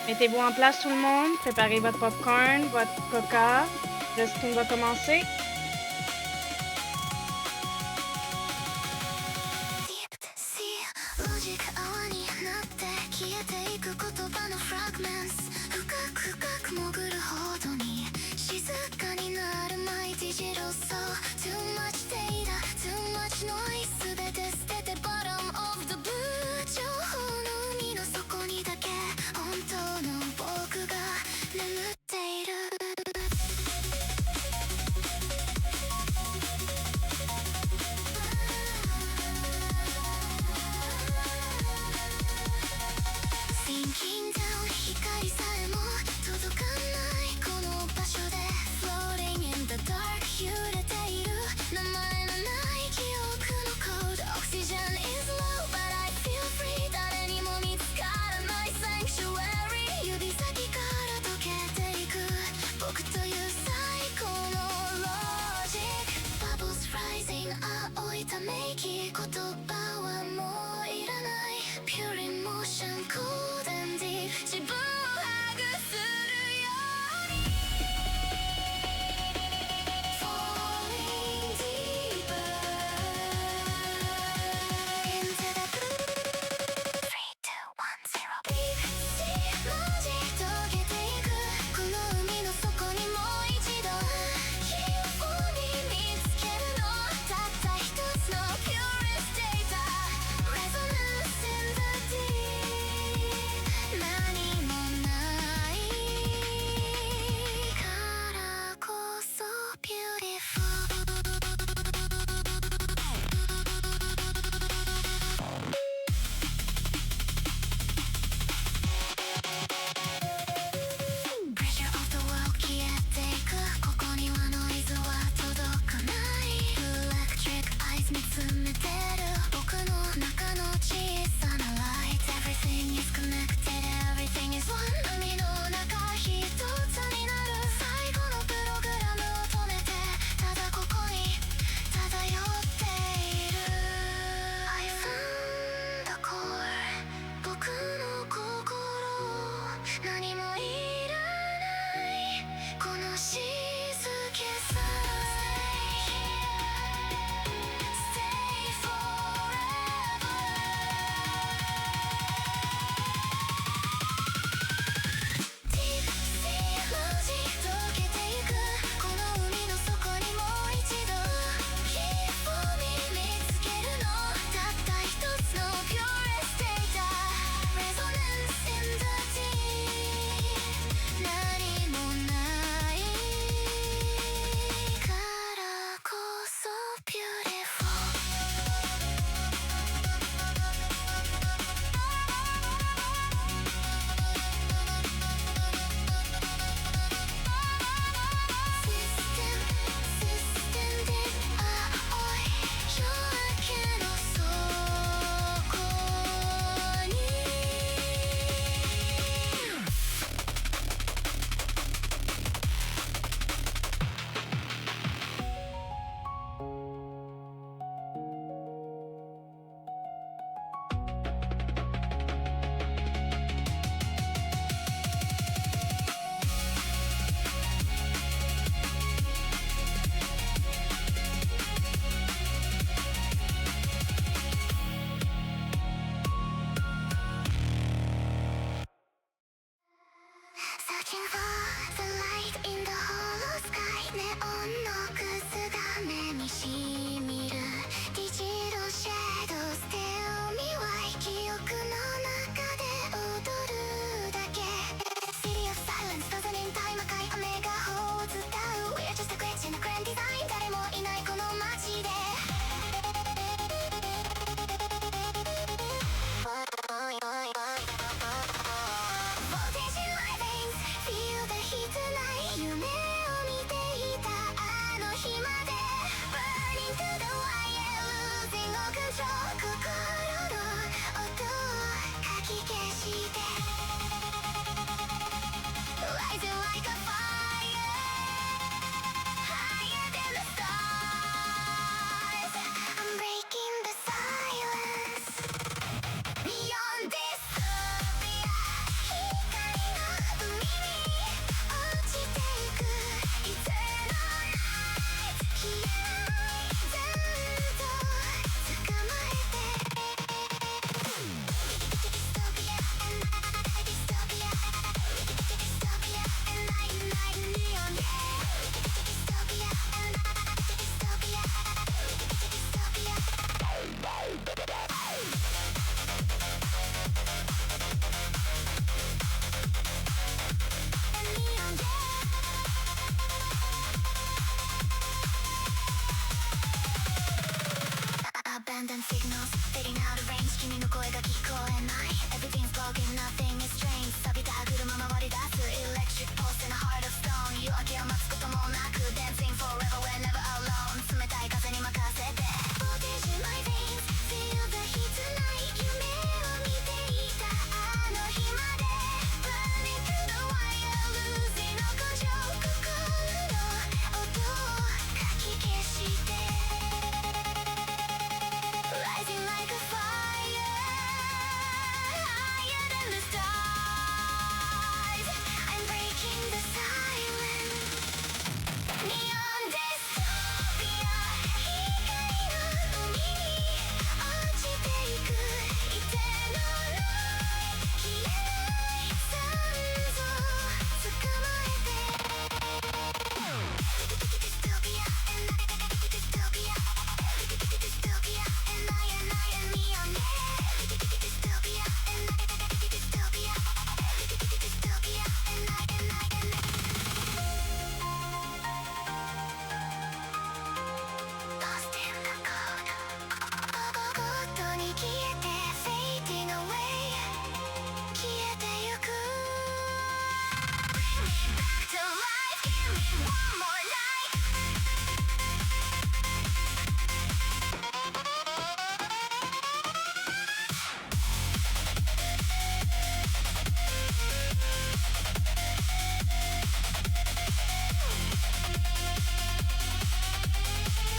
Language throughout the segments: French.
Mettez-vous en place tout le monde, préparez votre popcorn, votre coca. Le stream va commencer.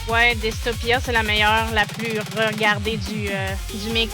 Ouais, Dystopia, c'est la meilleure, la plus regardée du mix.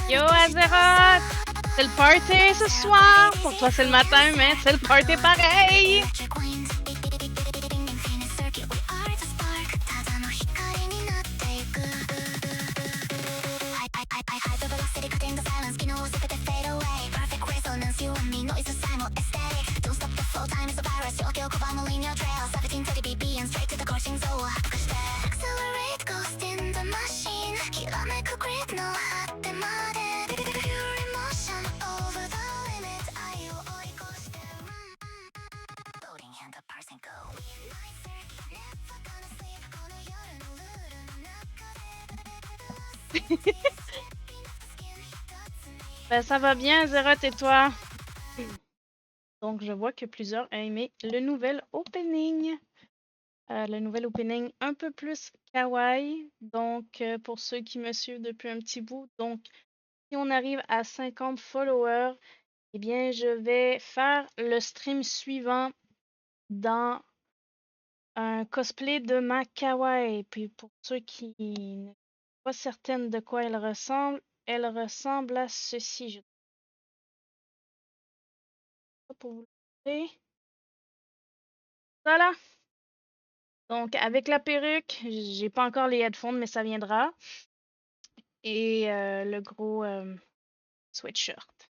Yo Azeroth! C'est le party ce soir! Pour toi c'est le matin, mais c'est le party pareil! Ben, ça va bien, Azeroth, et toi? Donc, je vois que plusieurs ont aimé le nouvel opening. Le nouvel opening un peu plus kawaii. Donc, pour ceux qui me suivent depuis un petit bout, donc, si on arrive à 50 followers, eh bien, je vais faire le stream suivant dans un cosplay de ma kawaii. Puis, pour ceux qui ne sont pas certaines de quoi elle ressemble à ceci. Je pour vous montrer. Voilà. Donc, avec la perruque, j'ai pas encore les headphones, mais ça viendra. Et le gros sweatshirt.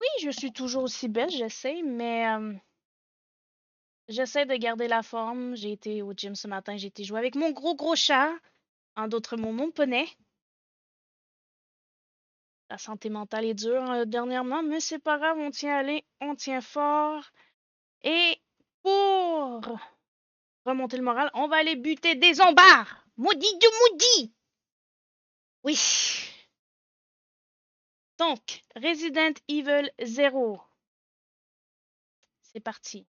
Oui, je suis toujours aussi belle, j'essaie, mais j'essaie de garder la forme. J'ai été au gym ce matin, j'ai été jouer avec mon gros chat. En d'autres mots, mon poney. La santé mentale est dure dernièrement, mais c'est pas grave, on tient à aller, on tient fort. Et pour remonter le moral, on va aller buter des zombards! Maudit de maudit! Oui. Donc, Resident Evil 0. C'est parti.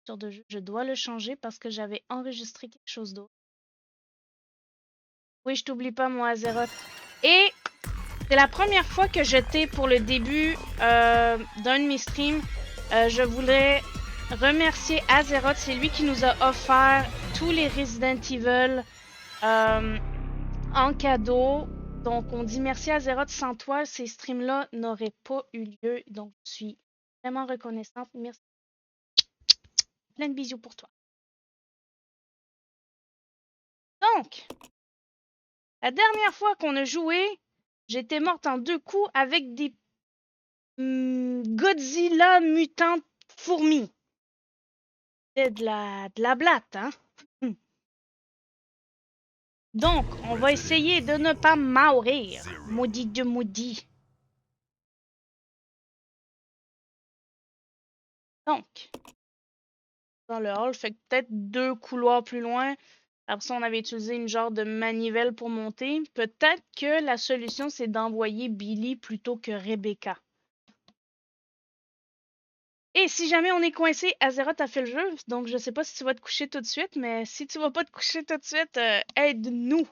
Sur de jeu, je dois le changer parce que j'avais enregistré quelque chose d'autre. Oui, je t'oublie pas, moi, Azeroth. Et c'est la première fois que j'étais pour le début d'un de mes streams. Je voulais remercier Azeroth. C'est lui qui nous a offert tous les Resident Evil en cadeau. Donc, on dit merci à Azeroth. Sans toi, ces streams-là n'auraient pas eu lieu. Donc, je suis vraiment reconnaissante. Merci. Plein de bisous pour toi. Donc, la dernière fois qu'on a joué, j'étais morte en 2 coups avec des Godzilla mutantes fourmis. C'est de la blatte, hein? Donc, on va essayer de ne pas mourir. Maudit de maudit. Donc, dans le hall, fait que peut-être 2 couloirs plus loin. Après ça, on avait utilisé une genre de manivelle pour monter. Peut-être que la solution, c'est d'envoyer Billy plutôt que Rebecca. Et si jamais on est coincé, Azeroth a fait le jeu, donc je sais pas si tu vas te coucher tout de suite, mais si tu vas pas te coucher tout de suite, aide-nous!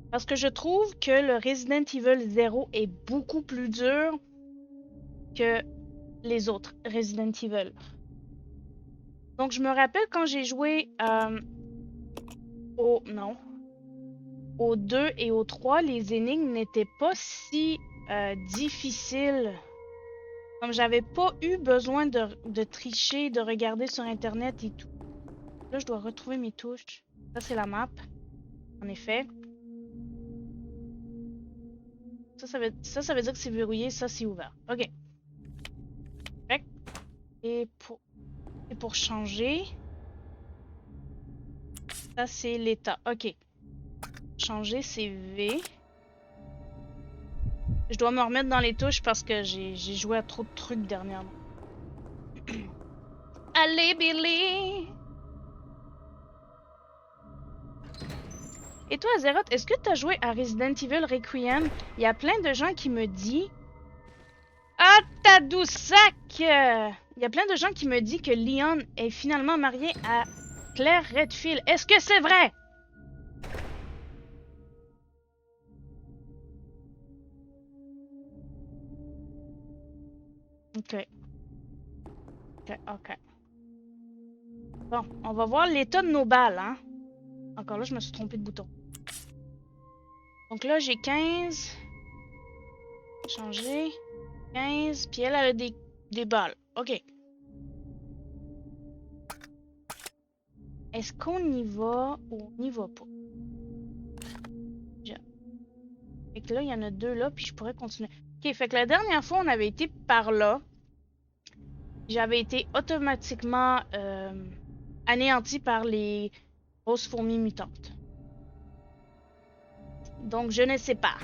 Parce que je trouve que le Resident Evil 0 est beaucoup plus dur que les autres Resident Evil. Donc je me rappelle quand j'ai joué au 2 et au 3, les énigmes n'étaient pas si difficiles. Comme j'avais pas eu besoin de tricher, de regarder sur internet et tout. Là, je dois retrouver mes touches. Ça, c'est la map. En effet. Ça veut dire que c'est verrouillé. Ça, c'est ouvert. OK. Et pour changer... Ça, c'est l'état. OK. Changer, c'est V. Je dois me remettre dans les touches parce que j'ai joué à trop de trucs dernièrement. Allez, Billy! Et toi, Azeroth, est-ce que tu as joué à Resident Evil Requiem? Il y a plein de gens qui me disent... Ah, ta douce sac! Il y a plein de gens qui me disent que Leon est finalement marié à Claire Redfield. Est-ce que c'est vrai? OK. OK. Bon, on va voir l'état de nos balles, hein? Encore là, je me suis trompée de bouton. Donc là, j'ai 15. Changer. 15. Puis elle a des balles. OK. Est-ce qu'on y va ou on n'y va pas? Fait que là, il y en a 2 là, puis je pourrais continuer. OK, fait que la dernière fois, on avait été par là. J'avais été automatiquement anéanti par les grosses fourmis mutantes. Donc, je ne sais pas.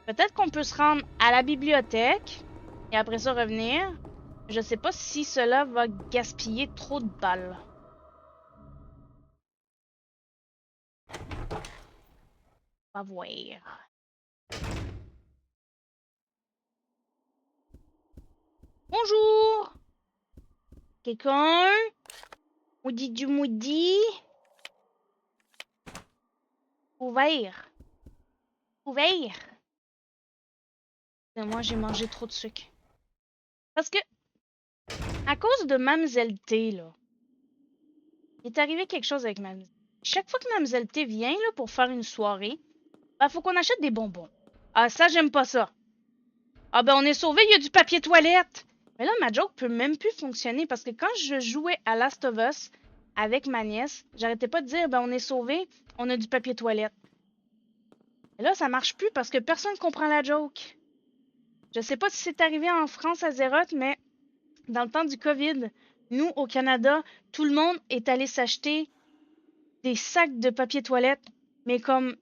Peut-être qu'on peut se rendre à la bibliothèque et après ça revenir. Je sais pas si cela va gaspiller trop de balles. On va voir. Bonjour! Quelqu'un? Maudit du maudit? Ouvert. Ouvert. Et moi, j'ai mangé trop de sucre. Parce que, à cause de Mamzelle T, là, il est arrivé quelque chose avec Mamzelle. Chaque fois que Mamzelle T vient, là, pour faire une soirée, bah, faut qu'on achète des bonbons. Ah, ça, j'aime pas ça. Ah, ben, on est sauvé, il y a du papier toilette. Mais là, ma joke peut même plus fonctionner parce que quand je jouais à Last of Us avec ma nièce, j'arrêtais pas de dire, ben, on est sauvé, on a du papier toilette. Et là, ça marche plus parce que personne comprend la joke. Je sais pas si c'est arrivé en France à Azeroth, mais dans le temps du COVID, nous, au Canada, tout le monde est allé s'acheter des sacs de papier toilette, mais comme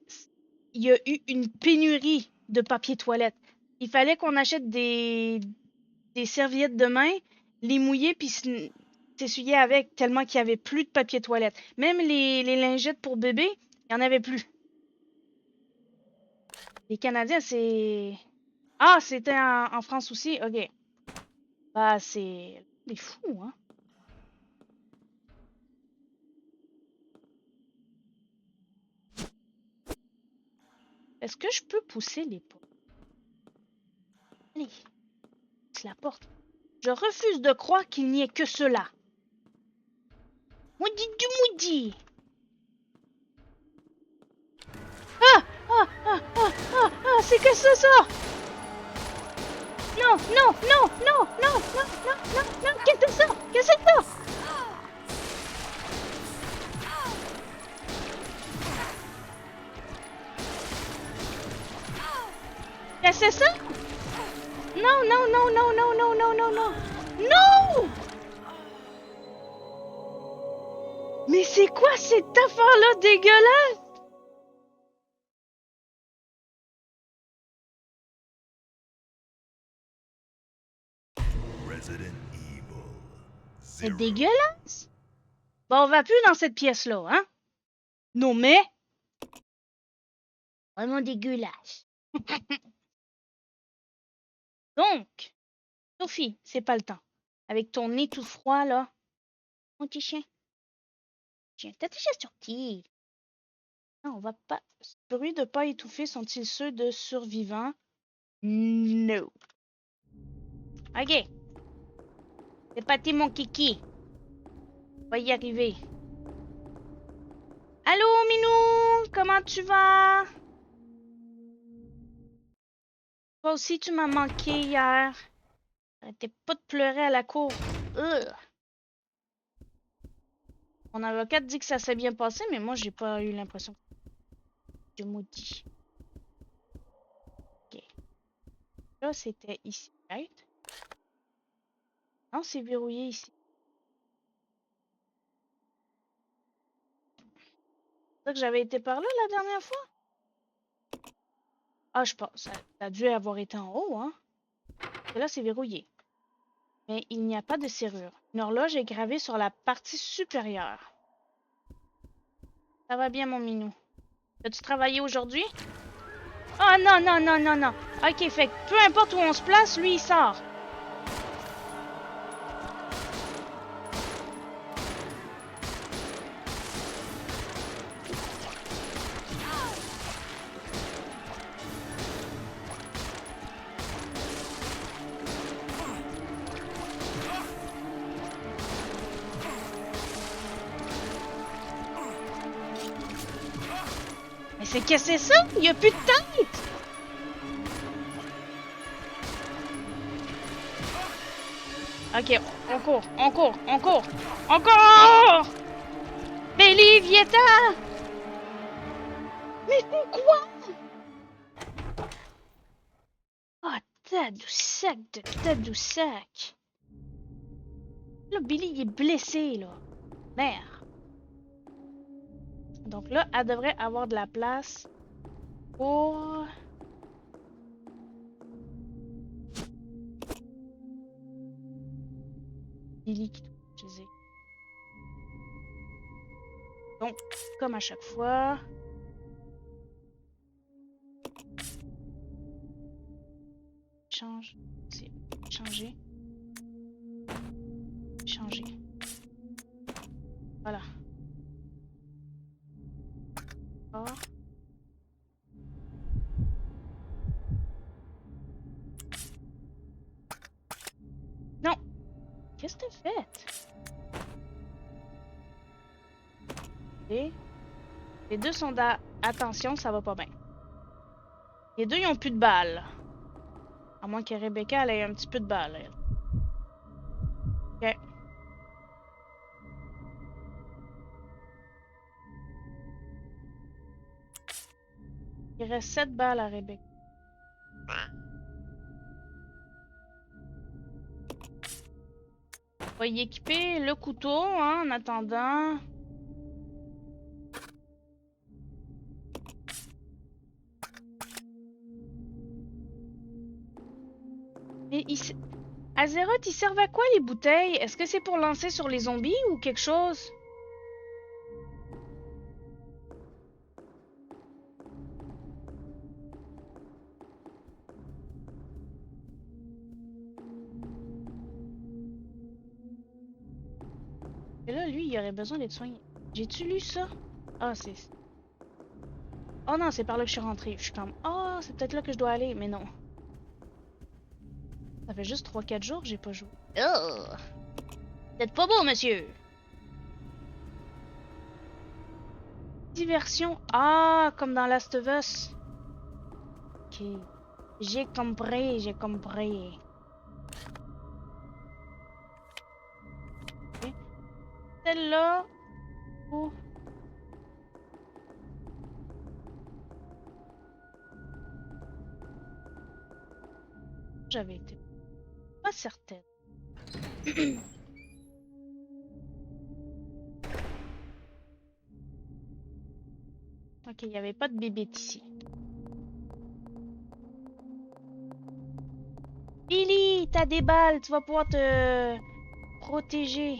il y a eu une pénurie de papier toilette, il fallait qu'on achète des serviettes de main, les mouiller puis s'essuyer avec tellement qu'il y avait plus de papier toilette. Même les lingettes pour bébé, il y en avait plus. Les Canadiens, c'est... Ah, c'était en France aussi? OK. Bah, c'est des fous, hein? Est-ce que je peux pousser les portes? Allez, pousse la porte. Je refuse de croire qu'il n'y ait que cela. Maudit du maudit! Ah! Ah! Ah! Ah! Ah! Ah! C'est que ça! Non! Non! Non! Non! Non! Non! Non! Non! Non! Qu'est-ce que c'est ça? Qu'est-ce que c'est ça? Qu'est-ce que c'est ça? Non! Non! Non! Non! Non! Non! Non! Non! Non! Non! Mais c'est quoi cette affaire-là dégueulasse? C'est dégueulasse. Bon, on va plus dans cette pièce-là, hein? Non, mais... Vraiment dégueulasse. Donc, Sophie, c'est pas le temps. Avec ton nez tout froid, là. Mon petit chien. Tiens, t'as déjà sorti. Non, on va pas... Ce bruit de pas étouffés sont-ils ceux de survivants? No. Ok. C'est parti, mon kiki. On va y arriver. Allô, Minou? Comment tu vas? Toi aussi, tu m'as manqué hier. Arrêtez pas de pleurer à la cour. Ugh. Mon avocate dit que ça s'est bien passé, mais moi, j'ai pas eu l'impression. Je maudis. Ok. Là, c'était ici, right? Non, c'est verrouillé ici. C'est ça que j'avais été par là la dernière fois? Ah, je pense. Ça a dû avoir été en haut, hein? Et là, c'est verrouillé. Mais il n'y a pas de serrure. Une horloge est gravée sur la partie supérieure. Ça va bien, mon minou. As-tu travaillé aujourd'hui? Oh non, non, non, non, non. Ok, fait que peu importe où on se place, lui, il sort. Mais c'est qu'est-ce que c'est ça? Il n'y a plus de tête! Ok, on court, on court, on court. Encore! Béli, Vieta! Mais pourquoi? Oh, Tadoussac de Tadoussac. Là, Billy, il est blessé, là. Merde. Donc là, elle devrait avoir de la place pour... Billy qui doit utiliser. Donc, comme à chaque fois... Change. C'est changer. Changer. Voilà. Oh. Non! Qu'est-ce que t'as fait? Et... Les deux sont attention, ça va pas bien. Les deux, ils ont plus de balles. À moins que Rebecca, elle ait un petit peu de balles, elle. Ok. Il reste 7 balles à Rebecca. On va y équiper le couteau, hein, en attendant. Mais Azeroth, ils servent à quoi les bouteilles? Est-ce que c'est pour lancer sur les zombies ou quelque chose? Et là, lui, il aurait besoin d'être soigné. J'ai-tu lu ça? Ah, c'est... Oh non, c'est par là que je suis rentrée. Je suis comme... Oh, c'est peut-être là que je dois aller, mais non. Ça fait juste 3-4 jours que j'ai pas joué. Oh! Peut-être pas beau, monsieur! Diversion. Ah, comme dans Last of Us. Ok. J'ai compris, j'ai compris. Okay. Celle-là... Oh. J'avais été pas certaine. Ok, il n'y avait pas de bébête ici. Billy, t'as des balles, tu vas pouvoir te protéger.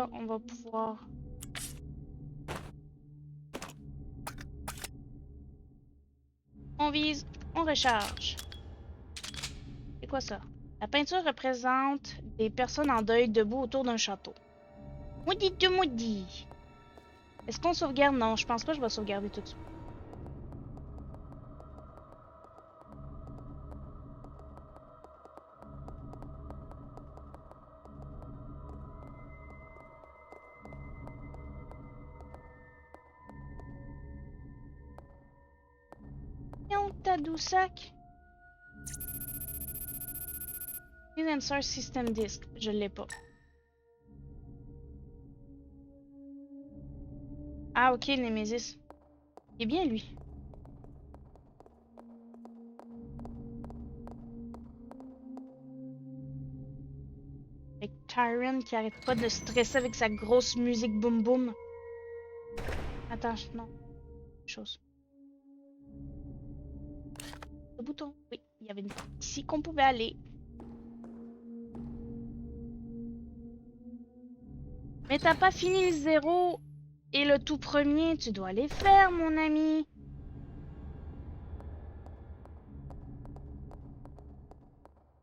Là, on va pouvoir... On vise, on recharge. C'est quoi ça? La peinture représente des personnes en deuil debout autour d'un château. Maudit de maudit! Est-ce qu'on sauvegarde? Non, je pense pas que je vais sauvegarder tout de suite. Tadoussac. Answer System Disk. Je l'ai pas. Ah, ok, Nemesis. Il est bien, lui. Avec Tyron qui arrête pas de stresser avec sa grosse musique boum boum. Attends, non. Chose. Le bouton. Oui, il y avait une porte ici qu'on pouvait aller. Mais t'as pas fini le 0 et le tout premier. Tu dois les faire, mon ami.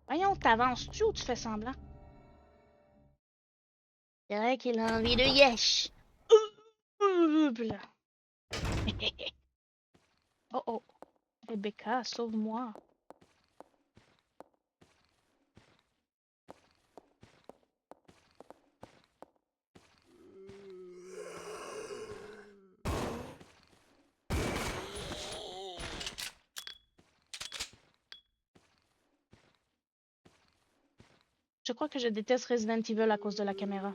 Voyons, t'avances-tu ou tu fais semblant? C'est vrai qu'il a envie de yesh. Oh oh. Rebecca, sauve-moi. Je crois que je déteste Resident Evil à cause de la caméra.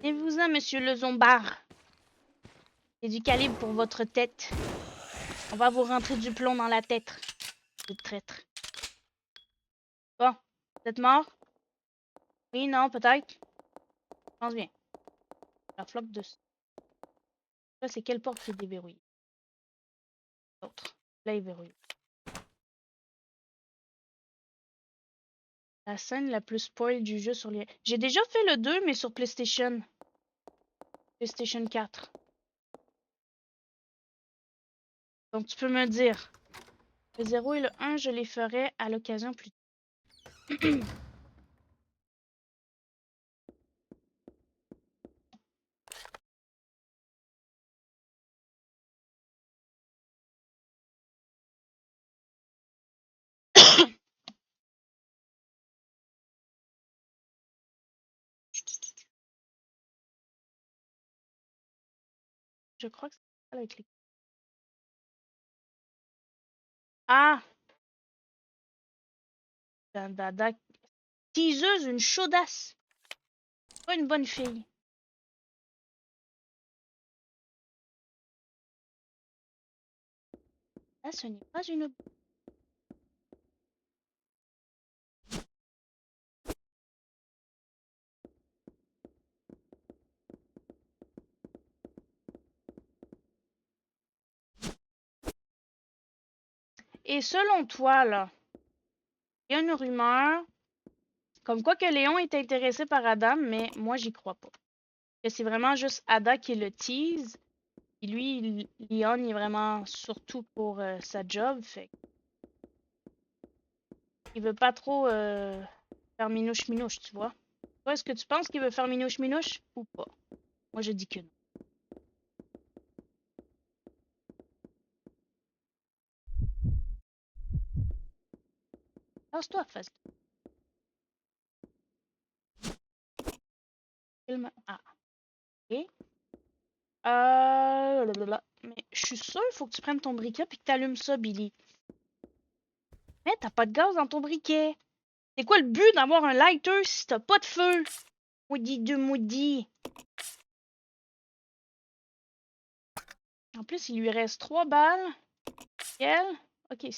Et vous-en, monsieur le zombard. C'est du calibre pour votre tête. On va vous rentrer du plomb dans la tête. Le traître. Bon, vous êtes mort? Oui, non, peut-être. Je pense bien. La flotte de... Là, c'est quelle porte qui est déverrouillée? L'autre. Là, il est verrouillé. La scène la plus spoil du jeu sur les... J'ai déjà fait le 2, mais sur PlayStation. PlayStation 4. Donc, tu peux me dire. Le 0 et le 1, je les ferai à l'occasion plus tard. Je crois que c'est avec les... Ah! Dada. Teaseuse, une chaudasse. Pas une bonne fille. Là, ce n'est pas une... Et selon toi, là, il y a une rumeur comme quoi que Léon est intéressé par Adam, mais moi, j'y crois pas. Que c'est vraiment juste Ada qui le tease. Et lui, Léon, il est vraiment surtout pour sa job. Fait il veut pas trop faire minouche-minouche, tu vois. Toi, est-ce que tu penses qu'il veut faire minouche-minouche ou pas? Moi, je dis que non. Lance-toi, face. Ah, ok. Mais je suis sûre, il faut que tu prennes ton briquet puis que tu allumes ça, Billy. Mais t'as pas de gaz dans ton briquet. C'est quoi le but d'avoir un lighter si t'as pas de feu? Maudit de maudit. En plus, il lui reste 3 balles. Quelle? Ok.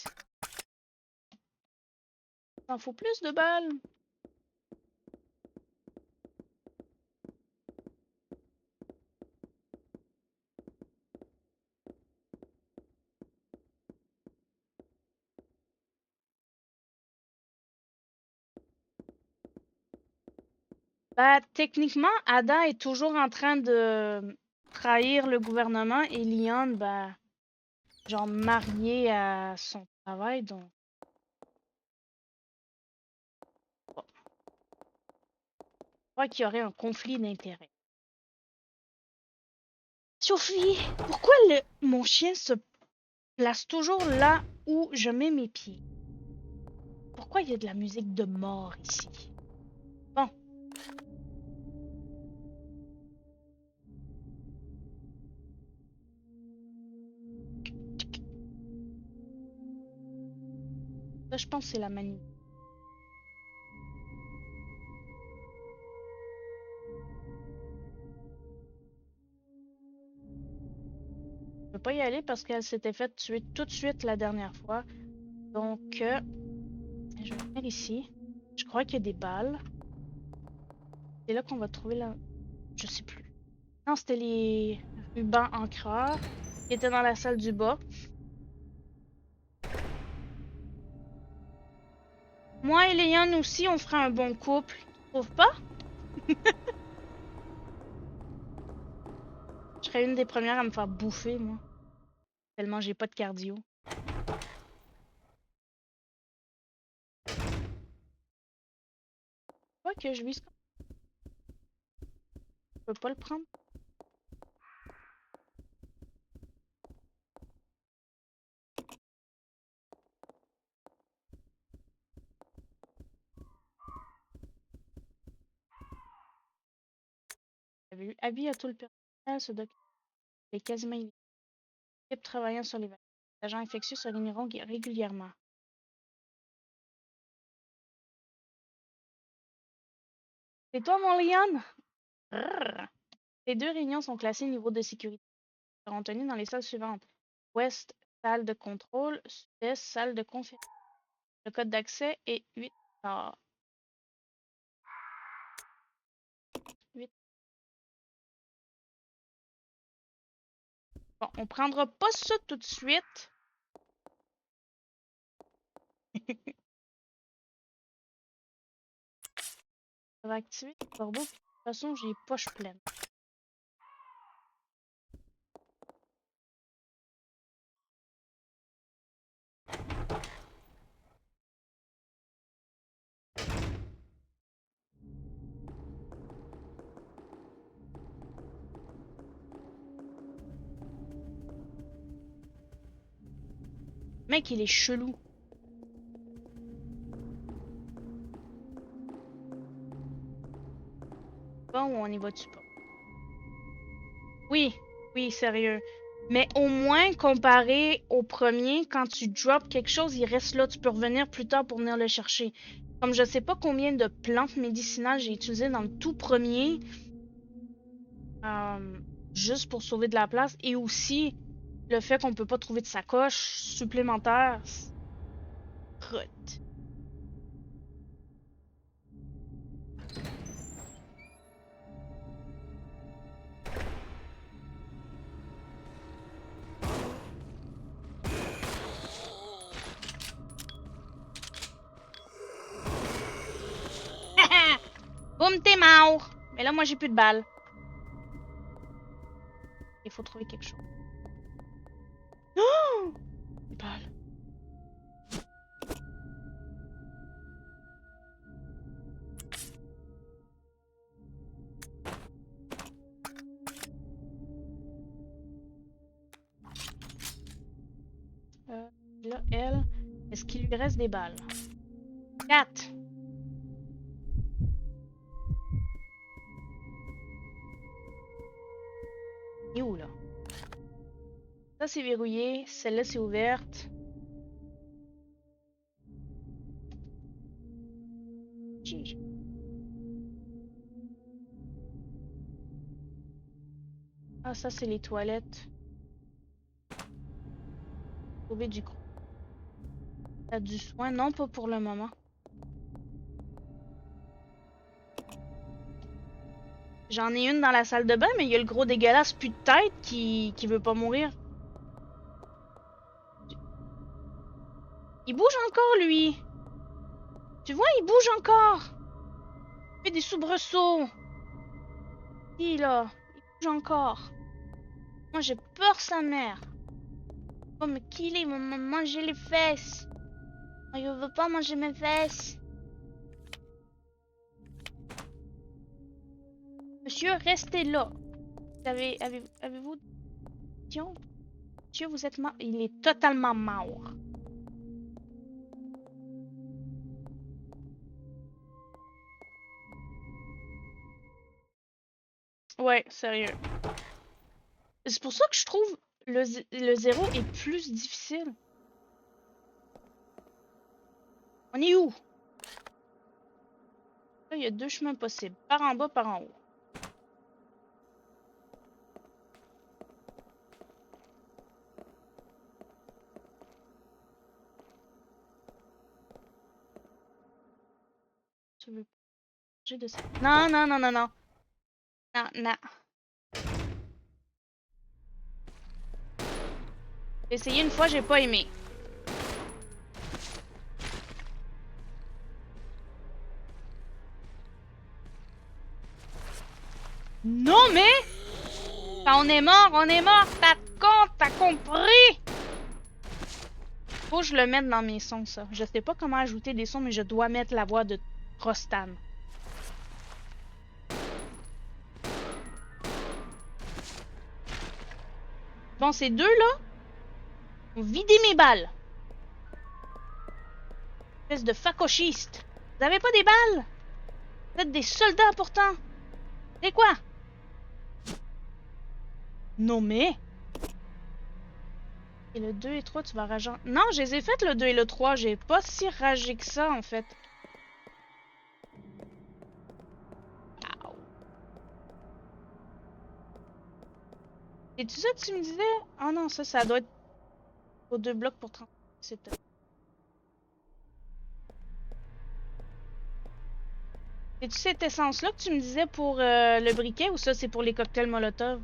T'en faut plus de balles? Bah, techniquement, Ada est toujours en train de trahir le gouvernement et Leon, bah, genre marié à son travail, donc. Bon, je crois qu'il y aurait un conflit d'intérêts. Sophie, pourquoi mon chien se place toujours là où je mets mes pieds? Pourquoi il y a de la musique de mort ici? Bon. Ça, je pense que c'est la manie. Je peux pas y aller parce qu'elle s'était fait tuer tout de suite la dernière fois. Donc, je vais venir ici. Je crois qu'il y a des balles. C'est là qu'on va trouver la... Je sais plus. Non, c'était les rubans encreurs qui étaient dans la salle du bas. Moi et Léon aussi, on ferait un bon couple. Tu trouves pas? Je serais une des premières à me faire bouffer, moi. Tellement j'ai pas de cardio. Quoi que je vise... Je peux pas le prendre. J'avais eu avis à tout le personnel, ce document est quasiment illégal. L'équipe travaillant sur les agents infectieux se réuniront régulièrement. C'est toi, mon Leon? Rrr. Les 2 réunions sont classées niveau de sécurité. Elles seront tenues dans les salles suivantes. Ouest, salle de contrôle. Sud-Est, salle de conférence. Le code d'accès est 8. Ah, 8. Bon, on prendra pas ça tout de suite. Ça va activer le corbeau. De toute façon, j'ai les poches pleines. Mec, il est chelou. Bon, ou on y va-tu pas? Oui, oui, sérieux. Mais au moins, comparé au premier, quand tu drops quelque chose, il reste là. Tu peux revenir plus tard pour venir le chercher. Comme je sais pas combien de plantes médicinales j'ai utilisées dans le tout premier, euh, juste pour sauver de la place, et aussi le fait qu'on peut pas trouver de sacoche supplémentaire. Crotte. Boum, t'es mort! Mais là, moi, j'ai plus de balles. Il faut trouver quelque chose. Oh! Des balles. Là, elle, est-ce qu'il lui reste des balles? 4. Il est où, là? Ça, c'est verrouillé. Celle-là, c'est ouverte. Gigi. Ah, ça, c'est les toilettes. Trouver du coup. T'as du soin? Non, pas pour le moment. J'en ai une dans la salle de bain, mais il y a le gros dégueulasse plus de tête qui veut pas mourir. Il bouge encore, lui. Tu vois, il bouge encore. Fais des soubresauts. Il là, il bouge encore. Moi j'ai peur sa mère. Il va me killer, il va me manger les fesses. Moi, je veux pas manger mes fesses. Monsieur, restez là. Avez-vous des questions? Monsieur, vous êtes mort. Il est totalement mort. Ouais, sérieux. C'est pour ça que je trouve le 0 est plus difficile. On est où? Là, il y a deux chemins possibles. Par en bas, par en haut. Tu veux j'ai de ça? Non, non, non, non, non. Non, non. J'ai essayé une fois, j'ai pas aimé. Non, mais... Quand on est mort, on est mort. T'as compte, t'as compris? Faut que je le mette dans mes sons, ça. Je sais pas comment ajouter des sons, mais je dois mettre la voix de Rostan. Bon, ces deux-là ont vidé mes balles. Espèce de facochiste. Vous avez pas des balles? Vous êtes des soldats, pourtant. C'est quoi? Non, mais... Et le 2 et 3, tu vas rager... Non, je les ai faites, le 2 et le 3. J'ai pas si ragé que ça, en fait. Et tu sais, tu me disais... Ah non, ça doit être aux 2 blocs pour 30. C'est peut-être... Et tu cette essence-là que tu me disais pour le briquet, ou ça, c'est pour les cocktails Molotov?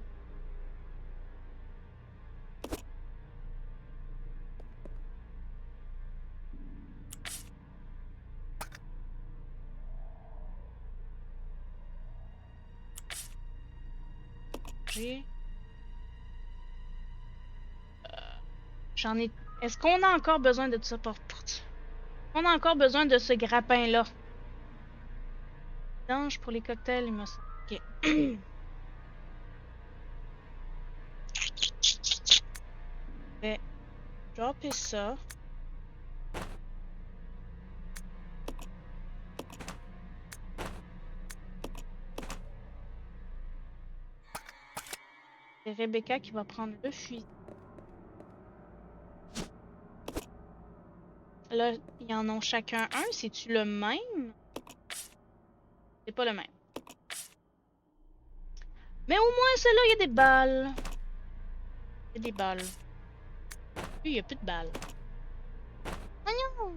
J'ai... J'en ai... Est-ce qu'on a encore besoin de ça? On a encore besoin de ce grappin-là. Dange pour les cocktails, il me semble. Ok. Je vais dropper ça. C'est Rebecca qui va prendre le fusil. Là, ils en ont chacun un. C'est-tu le même? C'est pas le même. Mais au moins, celui-là, il y a des balles. Il y a des balles. Lui, il y a plus de balles. Ah non! On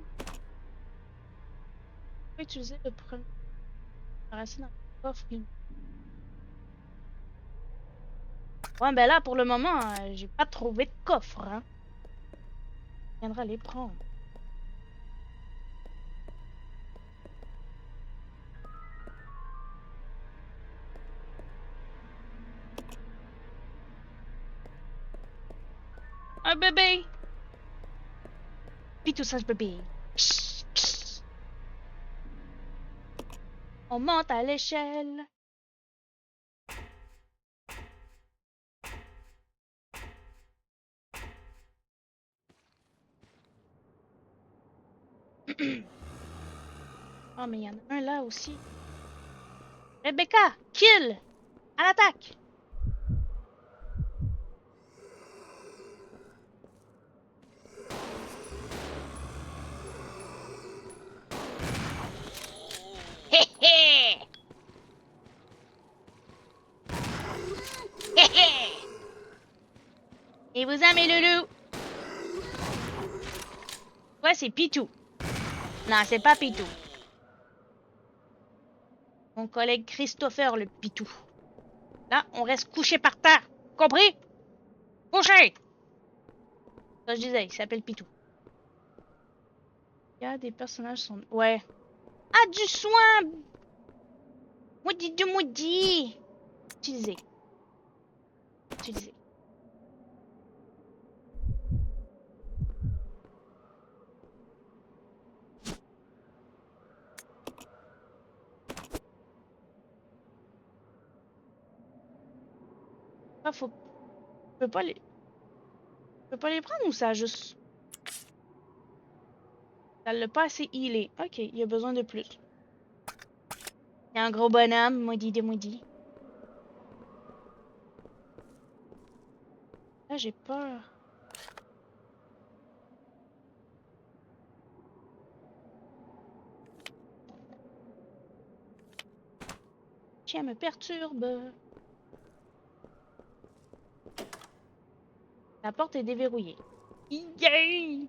peut utiliser le premier. Racine dans le coffre. Ouais, ben là, pour le moment, j'ai pas trouvé de coffre, hein. On viendra les prendre. Un bébé! Puis tout ça, bébé. Psst, psst. On monte à l'échelle. Oh, mais il y en a un là aussi. Rebecca, kill! À l'attaque! Hé hé! Hé hé! Et vous aimez le loup? Ouais, c'est Pitou. Non, c'est pas Pitou. Mon collègue Christopher, le Pitou. Là, on reste couché par terre. Compris? Couché! Ça, je disais, il s'appelle Pitou. Il y a des personnages sont... Ouais. Ah, du soin! Maudit de maudit! Utiliser. Utiliser. Ah, faut... Je peux pas les... Je peux pas les prendre ou ça a juste... Ça l'a pas assez healé. Ok, il y a besoin de plus. Il y a un gros bonhomme, maudit de maudit. Là, j'ai peur. Chien me perturbe. La porte est déverrouillée. Yay!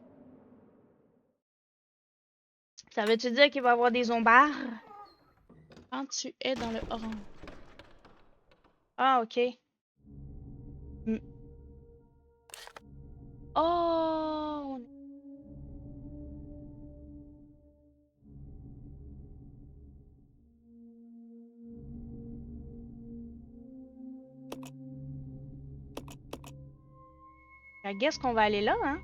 Ça veut-tu dire qu'il va y avoir des zombards? Quand tu es dans le orange. Ah, ok. Hmm. Oh! I guess qu'on va aller là, hein?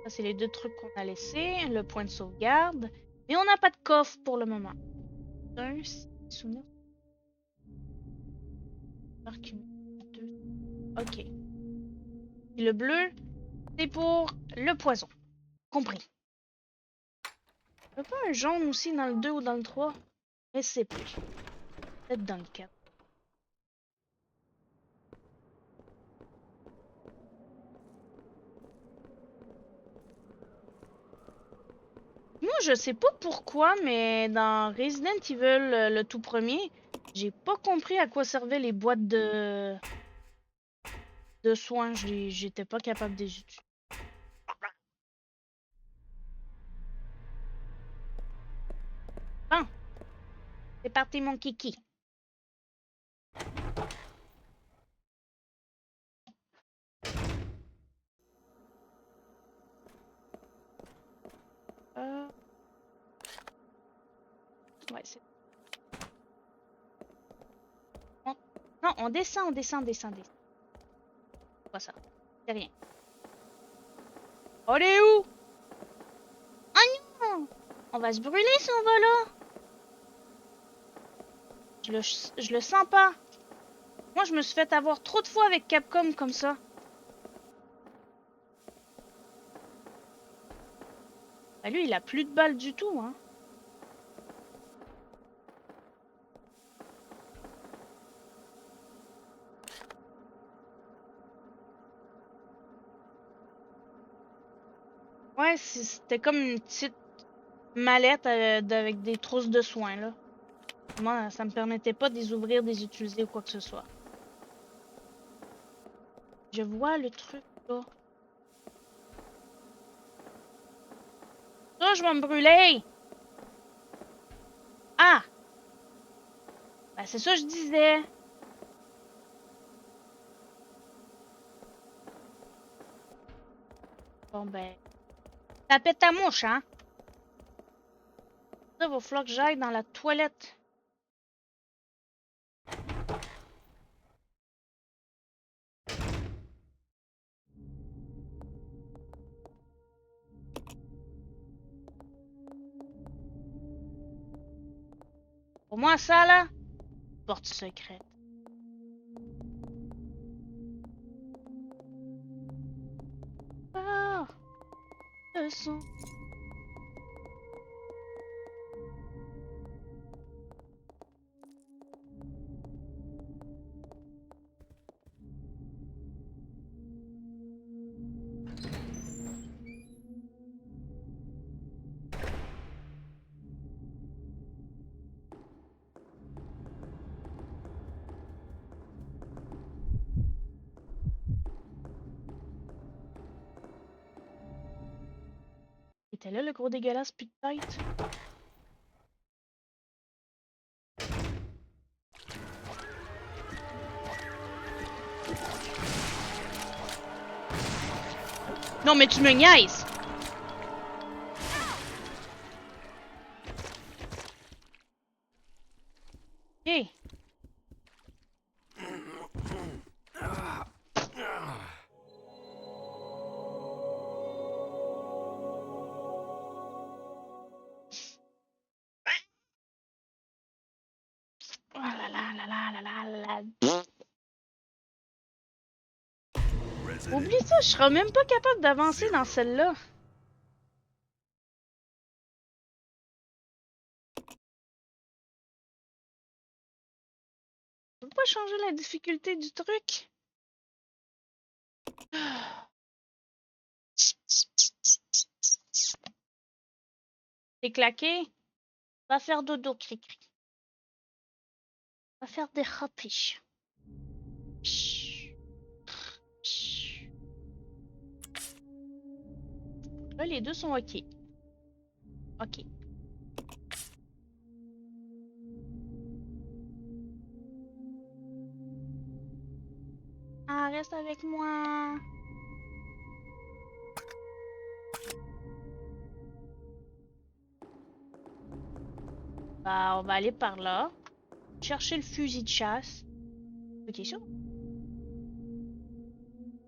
Ça, c'est les deux trucs qu'on a laissés. Le point de sauvegarde. Mais on n'a pas de coffre pour le moment. Un, souvenir. Ok. Et le bleu, c'est pour le poison. Compris. Il n'y a pas un jaune aussi dans le 2 ou dans le 3? Mais c'est plus. Peut-être dans le 4. Moi, je sais pas pourquoi, mais dans Resident Evil, le tout premier, j'ai pas compris à quoi servaient les boîtes de soins. J'étais pas capable de les utiliser. Bon, c'est parti mon kiki. Ouais, c'est... Non, on descend, on descend, on descend, on descend. C'est pas ça. C'est rien. On est où? Ah non! On va se brûler si on va là. Je le sens pas. Moi, je me suis fait avoir trop de fois avec Capcom comme ça. Bah, lui, il a plus de balles du tout, hein. Ouais, c'était comme une petite mallette avec des trousses de soins, là. Moi, ça me permettait pas de les ouvrir, de les utiliser ou quoi que ce soit. Je vois le truc, là. Ça, je vais me brûler! Ah! Ben, c'est ça que je disais. Bon, ben... Ça pète ta mouche, hein? Ça, va falloir que j'aille dans la toilette. Pour moi, ça, là, porte secrète. Ah! Le son. Était là, le gros dégueulasse, plus de tête. Non, mais tu me niaises! Ok. Oh là là là là là là là là. Oublie ça, je serai même pas capable d'avancer dans celle-là. Je peux pas changer la difficulté du truc. T'es claqué? Va faire dodo, cri-cri. Va faire des rapiches. Là, les deux sont ok. Ok. Ah, reste avec moi. Bah, on va aller par là. Chercher le fusil de chasse. Ok, sûr?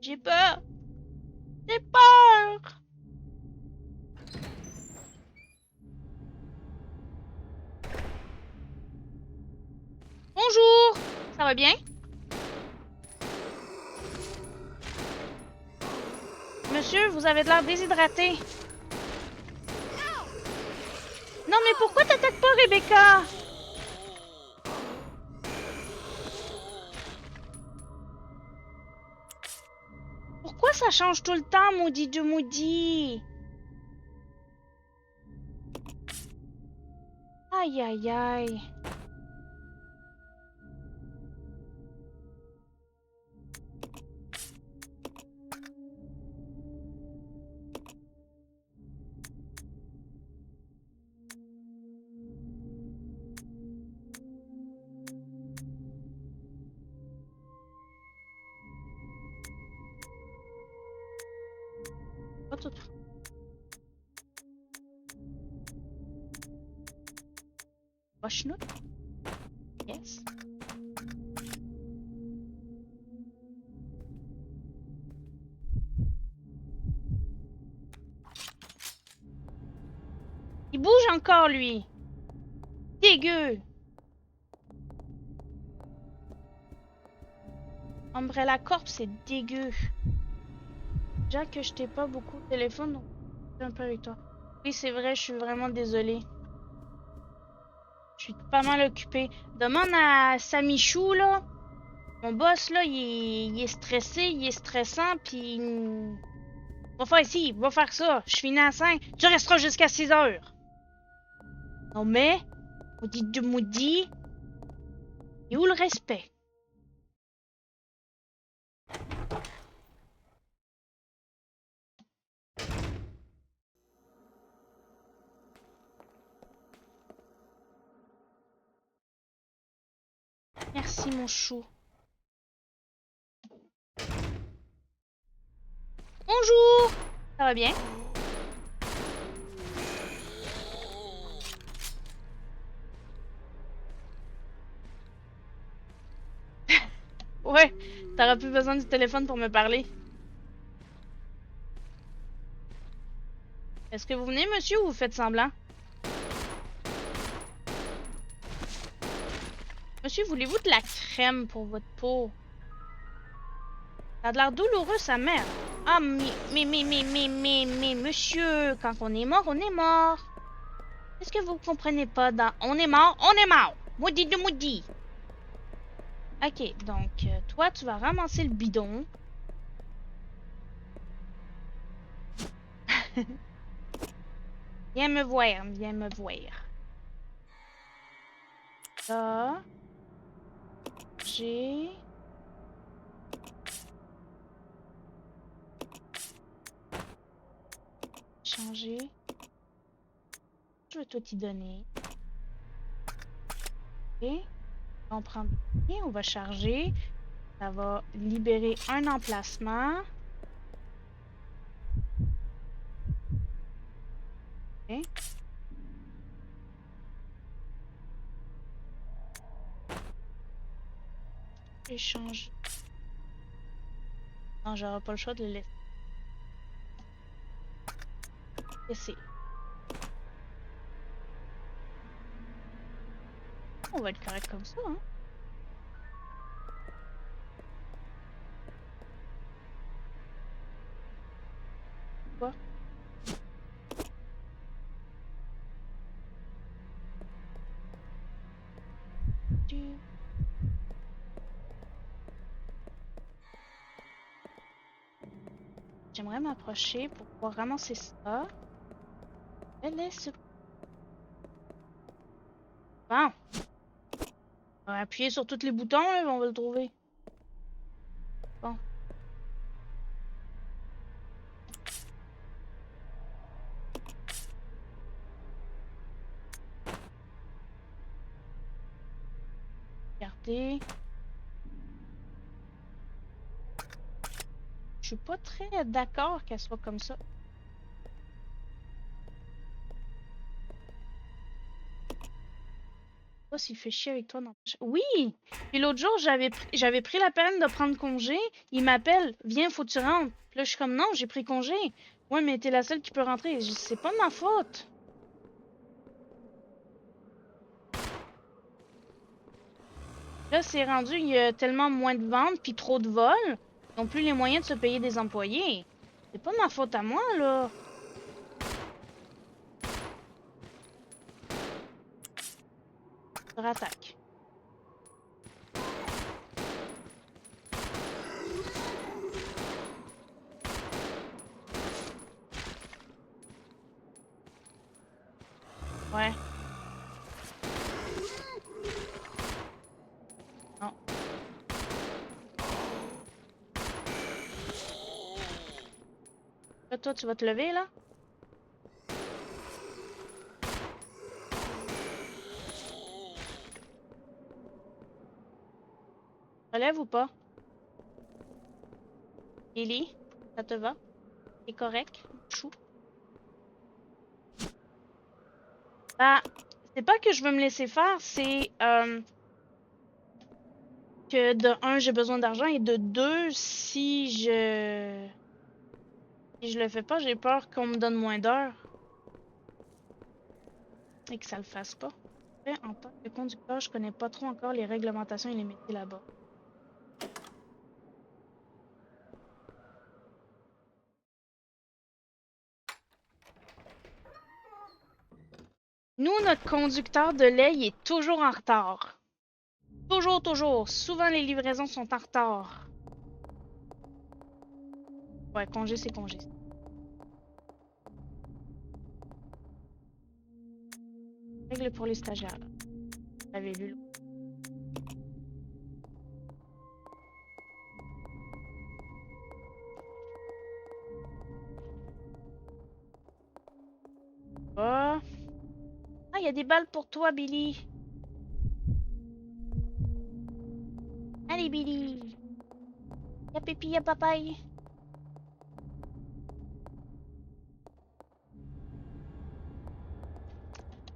J'ai peur. J'ai peur. Bonjour. Ça va bien? Monsieur, vous avez de l'air déshydraté. Non, mais pourquoi t'attaques pas, Rebecca? Pourquoi ça change tout le temps, maudit de maudit? Aïe, aïe, aïe. Pas tout. Poche-note. Yes. Il bouge encore, lui. Dégueu. Umbrella Corp, c'est dégueu. Déjà que je t'ai pas beaucoup au téléphone, donc je suis un peu avec toi. Oui, c'est vrai, je suis vraiment désolée. Je suis pas mal occupée. Demande à Samichou, là. Mon boss, là, il est stressé, il est stressant, puis... Va faire ici, va faire ça. Je finis à 5. Tu resteras jusqu'à 6 heures. Non mais, maudit de maudit. Et où le respect? Merci, mon chou. Bonjour! Ça va bien? Ouais, t'auras plus besoin du téléphone pour me parler. Est-ce que vous venez, monsieur, ou vous faites semblant? Monsieur, voulez-vous de la crème pour votre peau? Ça a de l'air douloureux, sa mère. Ah, mais, monsieur, quand on est mort, on est mort. Est-ce que vous comprenez pas dans on est mort, on est mort. Maudit de maudit. Ok, donc, toi, tu vas ramasser le bidon. Viens me voir, viens me voir. Là, j'ai... changé. Je vais tout y donner. Ok. On prend... Et on va charger. Ça va libérer un emplacement. Ok. Échange. Non, j'aurai pas le choix de le laisser. On va être correct comme ça, hein. Quoi? J'aimerais m'approcher pour pouvoir ramasser ça. Laisse. Bon. On va appuyer sur tous les boutons, là, on va le trouver. Bon. Regardez. Je suis pas très d'accord qu'elle soit comme ça. Pas s'il fait chier avec toi, non. Oui! Puis l'autre jour, j'avais pris la peine de prendre congé. Il m'appelle, viens, faut que tu rentres. Puis là, je suis comme, non, j'ai pris congé. Ouais, mais t'es la seule qui peut rentrer. C'est pas de ma faute. Là, c'est rendu, il y a tellement moins de ventes puis trop de vols. Ils n'ont plus les moyens de se payer des employés. C'est pas ma faute à moi, là. Attaque. Ouais. Non. Là, toi, tu vas te lever, là? Relève ou pas? Lily, ça te va? C'est correct? Chou? Bah, c'est pas que je veux me laisser faire, c'est que de un, j'ai besoin d'argent et de deux, si je le fais pas, j'ai peur qu'on me donne moins d'heures et que ça le fasse pas. Après, en tant que conducteur, je connais pas trop encore les réglementations et les métiers là-bas. Nous, notre conducteur de lait, il est toujours en retard. Toujours, toujours. Souvent, les livraisons sont en retard. Ouais, congé, c'est congé. Règle pour les stagiaires, là. Vous l'avez lu, là. Oh. Ah, il y a des balles pour toi, Billy. Allez, Billy. Y'a pépi, y'a papaye.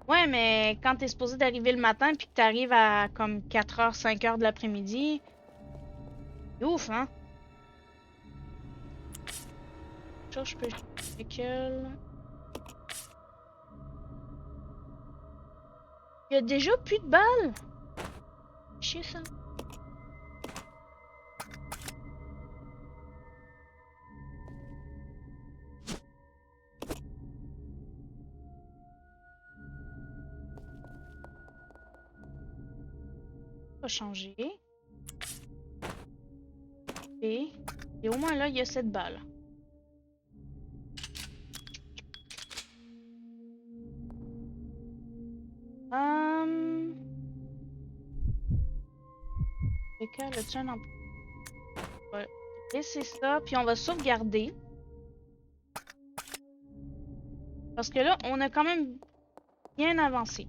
Ouais, mais quand t'es supposé d'arriver le matin puis que t'arrives à comme 4h, 5h de l'après-midi, c'est ouf, hein? Je peux avec elle. Il y a déjà plus de balles. Chier ça. Pas changer. Et au moins là, il y a cette balle. As-tu un emploi? On va laisser ça, puis on va sauvegarder. Parce que là, on a quand même bien avancé.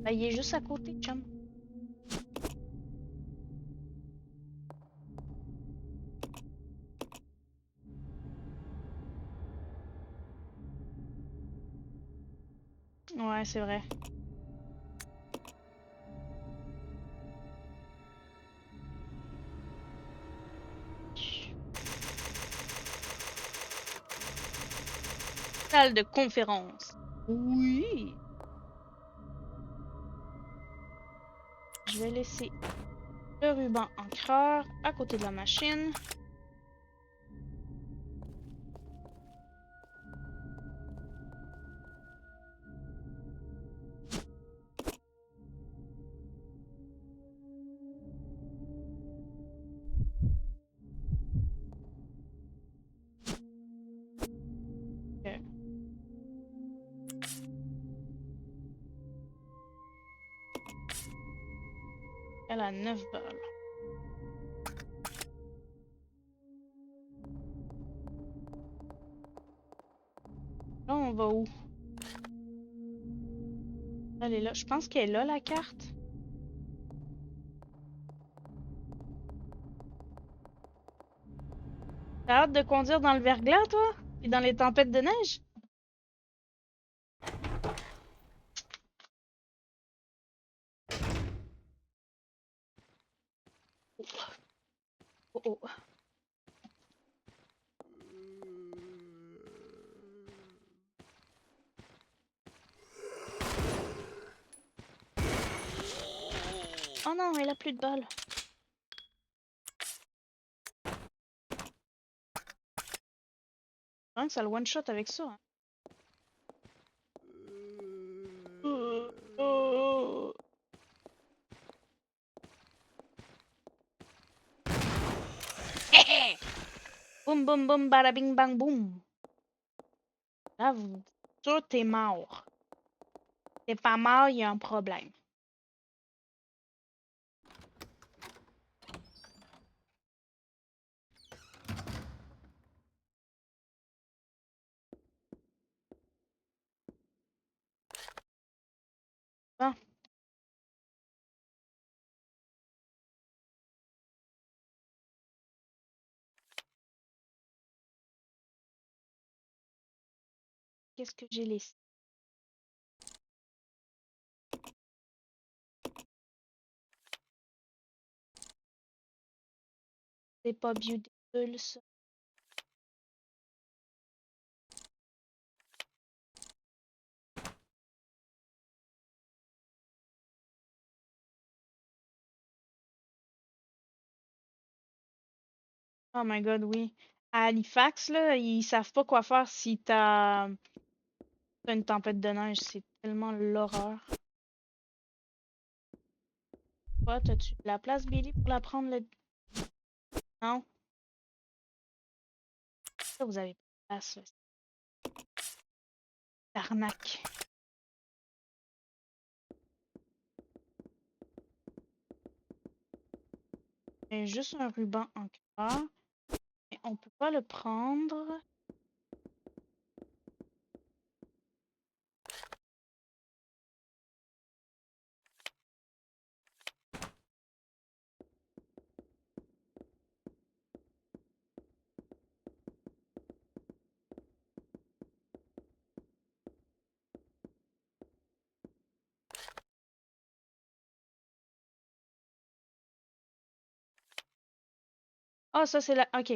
Ben, il est juste à côté, chum. Ouais, c'est vrai. salle de conférence. Oui. Je vais laisser le ruban encreur à côté de la machine. Ok. Elle a 9 balles. Là, on va où? Elle est là. Je pense qu'elle est là, la carte. T'as hâte de conduire dans le verglas, toi? Et dans les tempêtes de neige? Oh oh. Oh non, elle a plus de balles. Hein, ça le one-shot avec ça. Hein. Oh. Boum boum boum, bada bing bang boum. Là, vous... sûr, t'es mort. T'es pas mort, il y a un problème. Bon. Qu'est-ce que j'ai laissé? C'est pas beautiful, ça. Oh my god, oui. À Halifax, là, ils savent pas quoi faire si t'as une tempête de neige. C'est tellement l'horreur. Toi, t'as-tu de la place, Billy, pour la prendre le... Non? Ça, vous avez pas de place, là. Arnaque. J'ai juste un ruban en cœur. Mais on peut pas le prendre. Ah, ça, c'est la... Ok.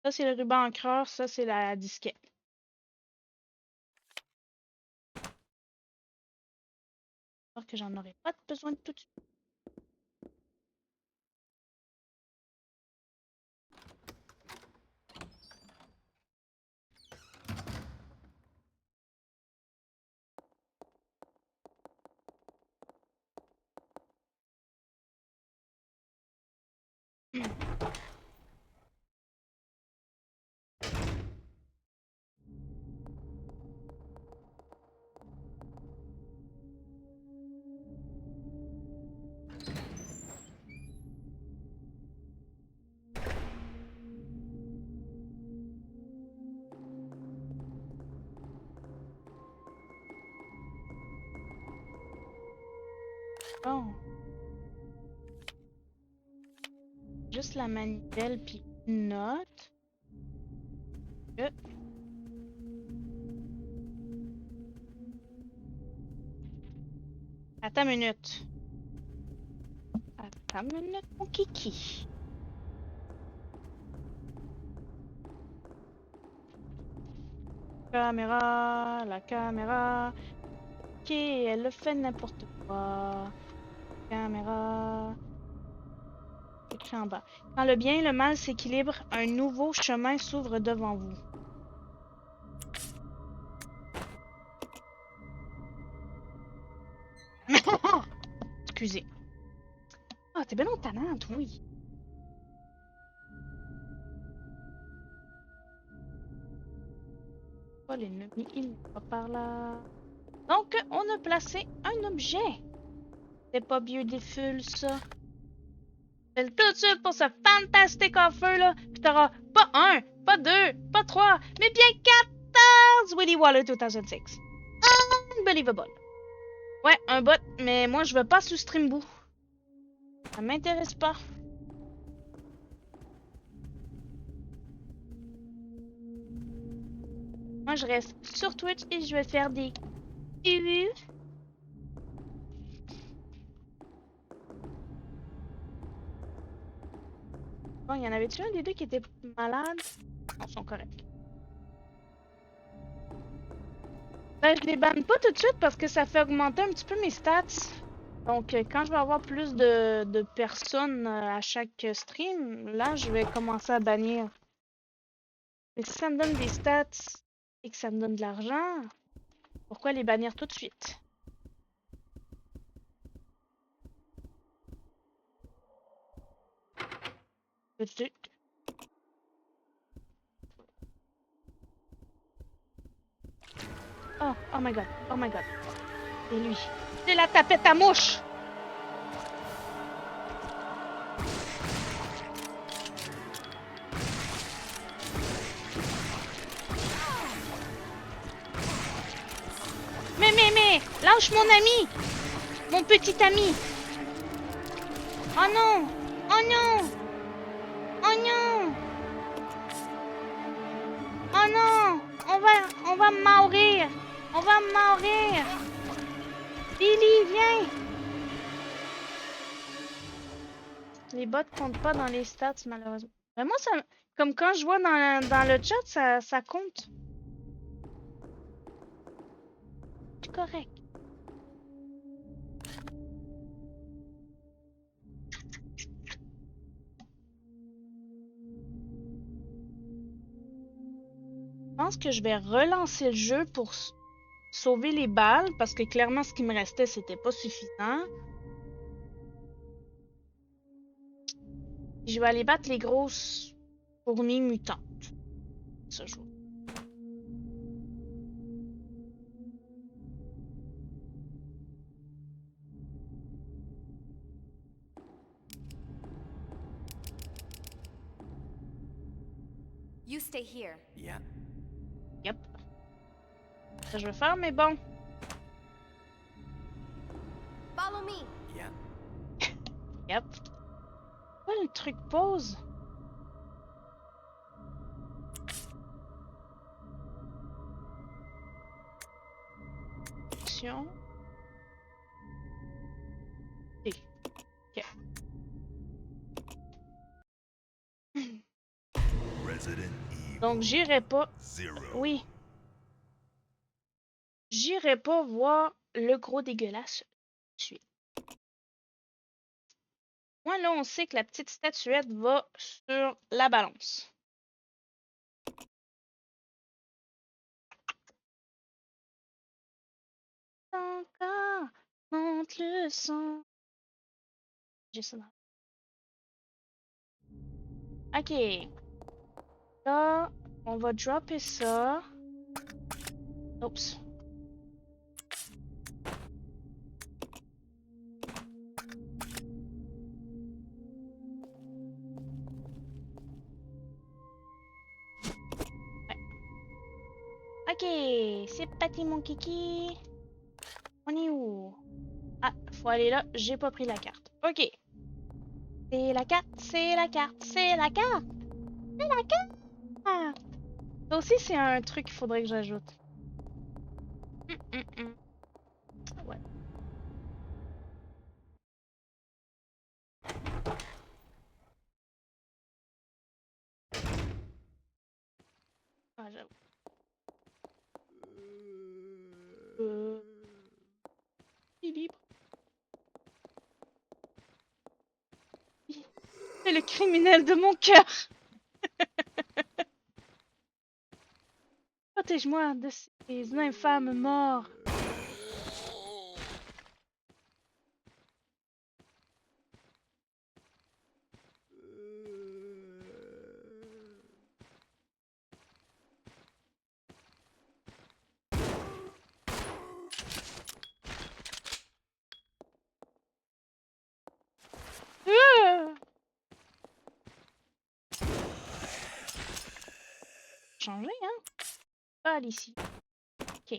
Ça, c'est le ruban encreur. Ça, c'est la disquette. J'espère que j'en aurai pas besoin de tout de suite. Bon. Juste la manivelle puis une note. Euh. Attends une minute. Attends une minute, mon kiki. Caméra, la caméra. Ok, elle fait n'importe quoi. Caméra. Écrit en bas. Quand le bien et le mal s'équilibrent, un nouveau chemin s'ouvre devant vous. Excusez. Ah, t'es bien tannante, oui. Pas l'ennemi, il n'est pas par là. Donc, on a placé un objet. C'est pas beautiful, ça. Fais tout de suite pour ce fantastique offer, là. Puis t'auras pas un, pas deux, pas trois, mais bien 14 Willy Waller 2006. Unbelievable. Ouais, un bot, mais moi, je veux pas sous Streamboo. Ça m'intéresse pas. Moi, je reste sur Twitch et je vais faire des... Bon, il y en avait-tu un des deux qui était malade? Non, ils sont corrects. Ben, je les banne pas tout de suite parce que ça fait augmenter un petit peu mes stats. Donc, quand je vais avoir plus de personnes à chaque stream, là, je vais commencer à bannir. Mais si ça me donne des stats et que ça me donne de l'argent, pourquoi les bannir tout de suite? Tout de suite. Oh, oh my god, oh my god. C'est lui. C'est la tapette à mouche! Mais, lâche mon ami! Mon petit ami! Oh non! Oh non! Oh non! Oh non! On va mourir! On va mourir! Billy, viens! Les bots comptent pas dans les stats, malheureusement. Mais moi, ça, comme quand je vois dans le chat, ça compte. C'est correct. Je pense que je vais relancer le jeu pour sauver les balles, parce que clairement, ce qui me restait, c'était pas suffisant. Je vais aller battre les grosses fourmis mutantes. Ce jour. You stay here. Yeah. Yep. Ça, je vais faire, mais bon. Follow me. Yeah. Yep. Quoi le truc pause? Action. T. Ok. Donc, j'irai pas. Oui. J'irai pas voir le gros dégueulasse tout de suite. Moi, là, on sait que la petite statuette va sur la balance. Encore, monte le son. J'ai ça dans... Ok. Là, on va dropper ça. Oups. Ouais. Ok, c'est parti mon kiki. On est où? Ah, faut aller là. J'ai pas pris la carte. Ok. C'est la carte, c'est la carte, c'est la carte. C'est la carte. Ça aussi, c'est un truc qu'il faudrait que j'ajoute. Ouais. Ah, j'avoue. Libre. C'est le criminel de mon cœur. Protège-moi de ces infâmes morts. Changer, hein? Pas d'ici. Ok.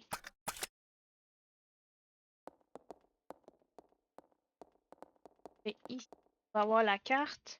Et ici, on va voir la carte.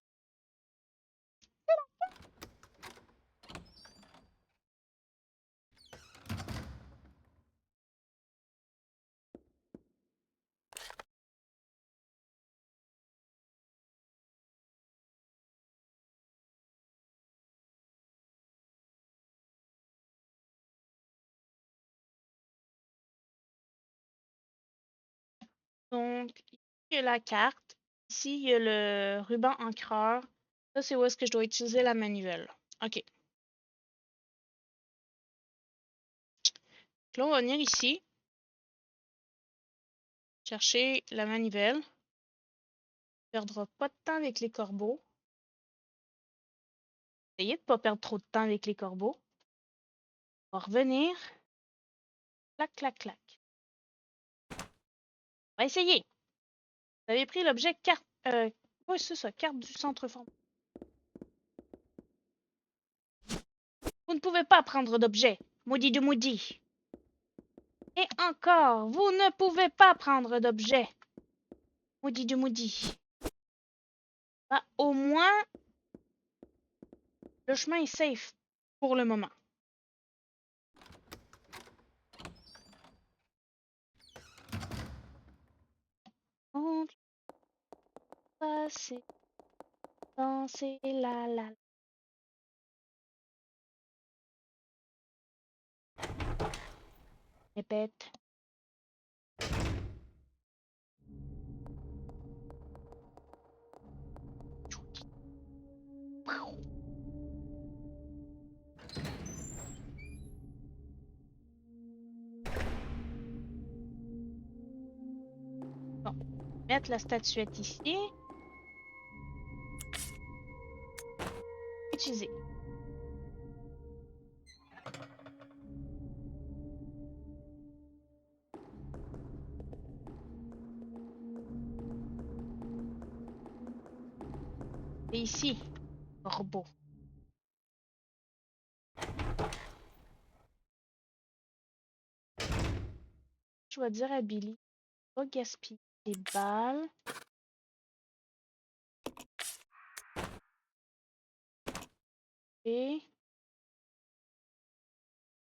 Donc, ici, il y a la carte. Ici, il y a le ruban encreur. Ça, c'est où est-ce que je dois utiliser la manivelle. OK. Donc là, on va venir ici. Chercher la manivelle. On perdra pas de temps avec les corbeaux. Essayez de pas perdre trop de temps avec les corbeaux. On va revenir. Clac, clac, clac. On va essayer. Vous avez pris l'objet carte... oui, c'est ça, carte du centre forme. Vous ne pouvez pas prendre d'objet. Maudit de maudit. Et encore, vous ne pouvez pas prendre d'objet. Maudit de maudit. Bah, au moins, le chemin est safe pour le moment. Donc, passer, danser, la la. Répète. Bon, mettre la statuette ici. Utiliser. Et ici, robot. Je vais dire à Billy, pas gaspiller des balles. Et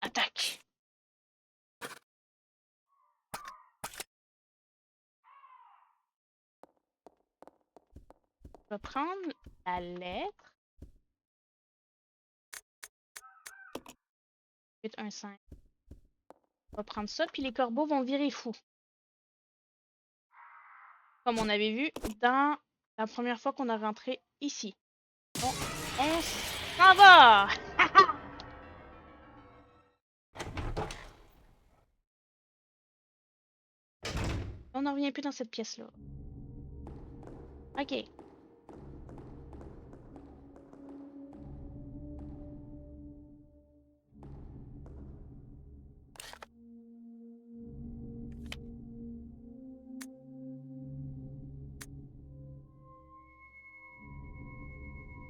attaque. Je vais prendre la lettre. 8, 1, 5. On va prendre ça, puis les corbeaux vont virer fou. Comme on avait vu dans la première fois qu'on a rentré ici. Bon, on s'en va! On n'en revient plus dans cette pièce-là. Ok.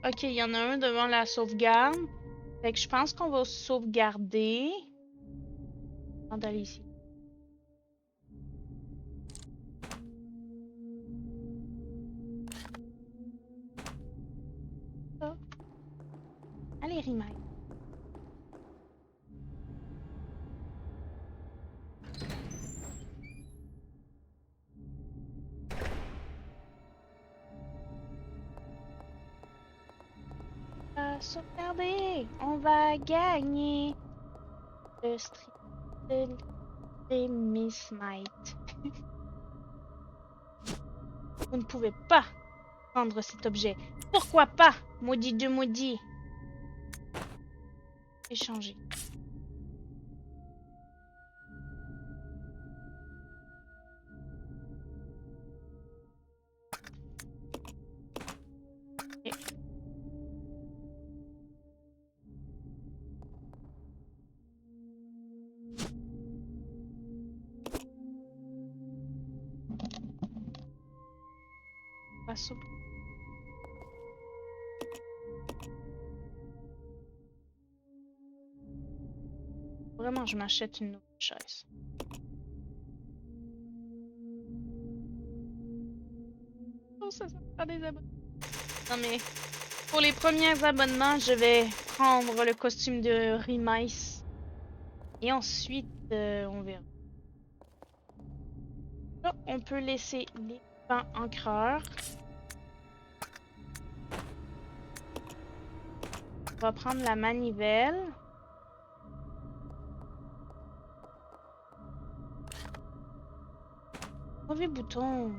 Ok, il y en a un devant la sauvegarde. Fait que je pense qu'on va sauvegarder. Avant d'aller ici. Ça. Allez, Rimai. Sauvegarder! On va gagner le stream. Miss Might. Vous ne pouvez pas prendre cet objet. Pourquoi pas, maudit de maudit? Échanger. Ok. Pas souple. Vraiment, je m'achète une nouvelle chaise. Oh, ça pas des abonnements. Non mais, pour les premiers abonnements, je vais prendre le costume de Rimace. Et ensuite, on verra. Là, on peut laisser les pans encreurs. On va prendre la manivelle. Mauvais bouton.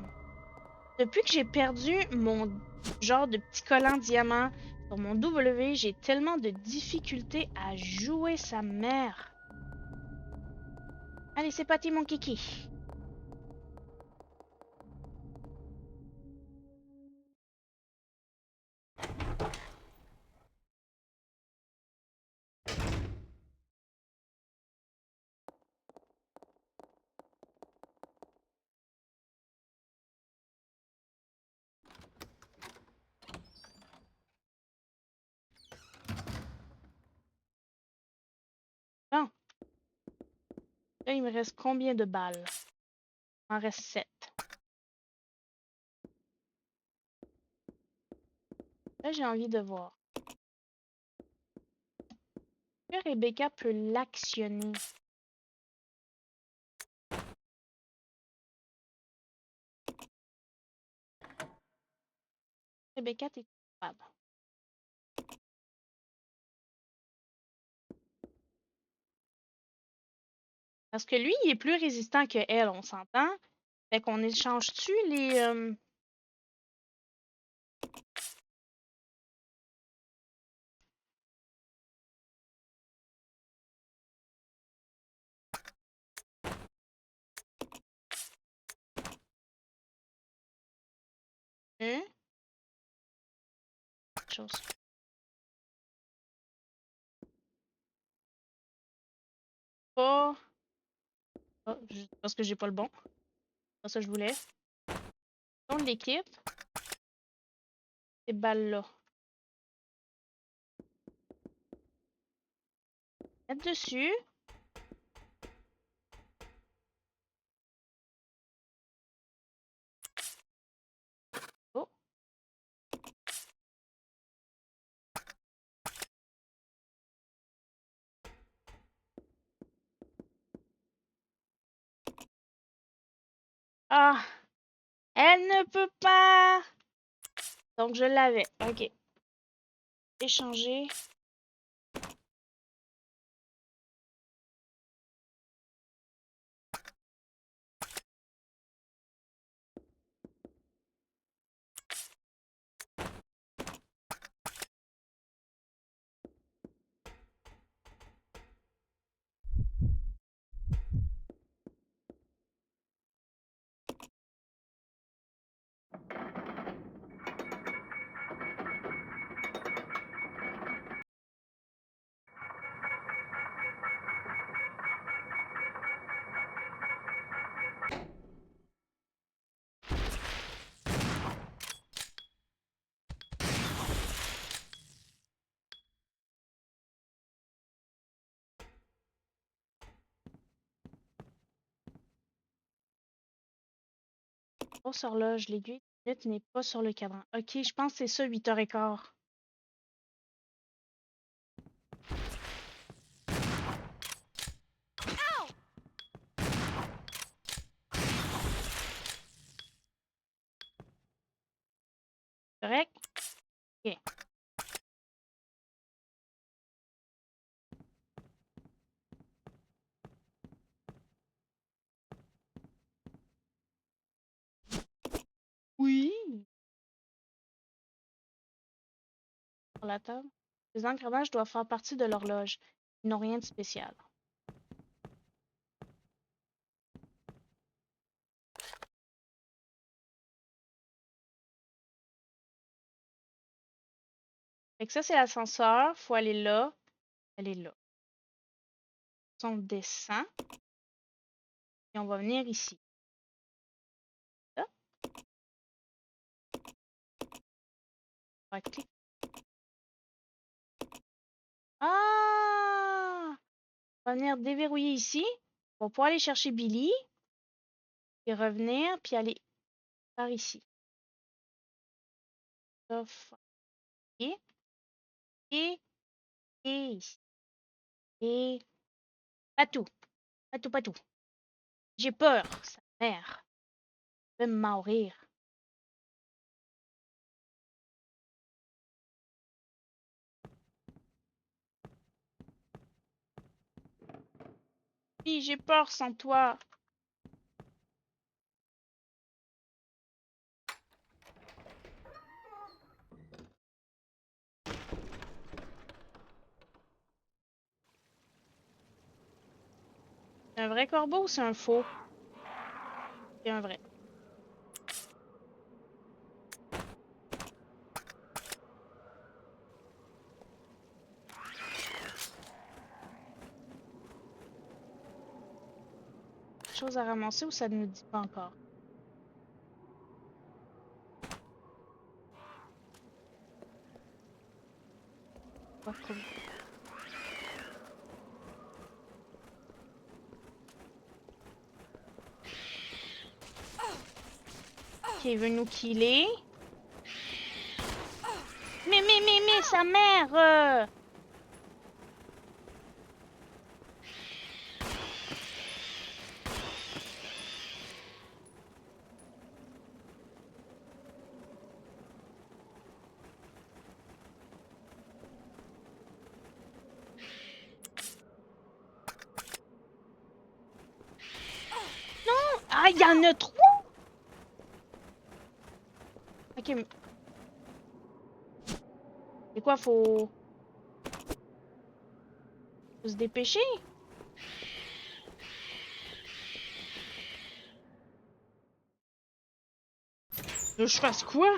Depuis que j'ai perdu mon genre de petit collant diamant sur mon W, j'ai tellement de difficultés à jouer sa mère. Allez, c'est parti mon kiki. Bon. Là, il me reste combien de balles? Il m'en reste 7. Là, j'ai envie de voir. Est-ce que Rebecca peut l'actionner? Rebecca, t'es capable. Parce que lui, il est plus résistant que elle, on s'entend. Fait qu'on échange-tu les... Hein? Chose. Pas... Oh, parce que j'ai pas le bon. C'est pas ça que je voulais. On l'équipe. Ces balles-là. Mettre dessus. Oh. Ah! Elle ne peut pas! Donc, je l'avais. Ok. Échanger. Grosse horloge. L'aiguille de minute n'est pas sur le cadran. Ok, je pense que c'est ça, 8h15. Correct? Ok. sur la table. Les engrenages doivent faire partie de l'horloge. Ils n'ont rien de spécial. Fait que ça, c'est l'ascenseur. Faut aller là. Elle est là. On descend. Et on va venir ici. Là. On va cliquer. Ah! On va venir déverrouiller ici. On va pouvoir aller chercher Billy. Et revenir. Puis aller par ici. Sauf. Et. Et. Et ici. Et. Pas tout. Pas tout, pas tout. J'ai peur. Sa mère. Je vais mourir. Oui, j'ai peur sans toi. C'est un vrai corbeau ou c'est un faux? C'est un vrai. Chose à ramasser ou ça ne nous dit pas encore? Pas trop. Ok, il veut nous killer. Mais, sa mère! Non! Ah, il y en a trop! Ok, mais... C'est quoi, faut se dépêcher? Que je fasse quoi?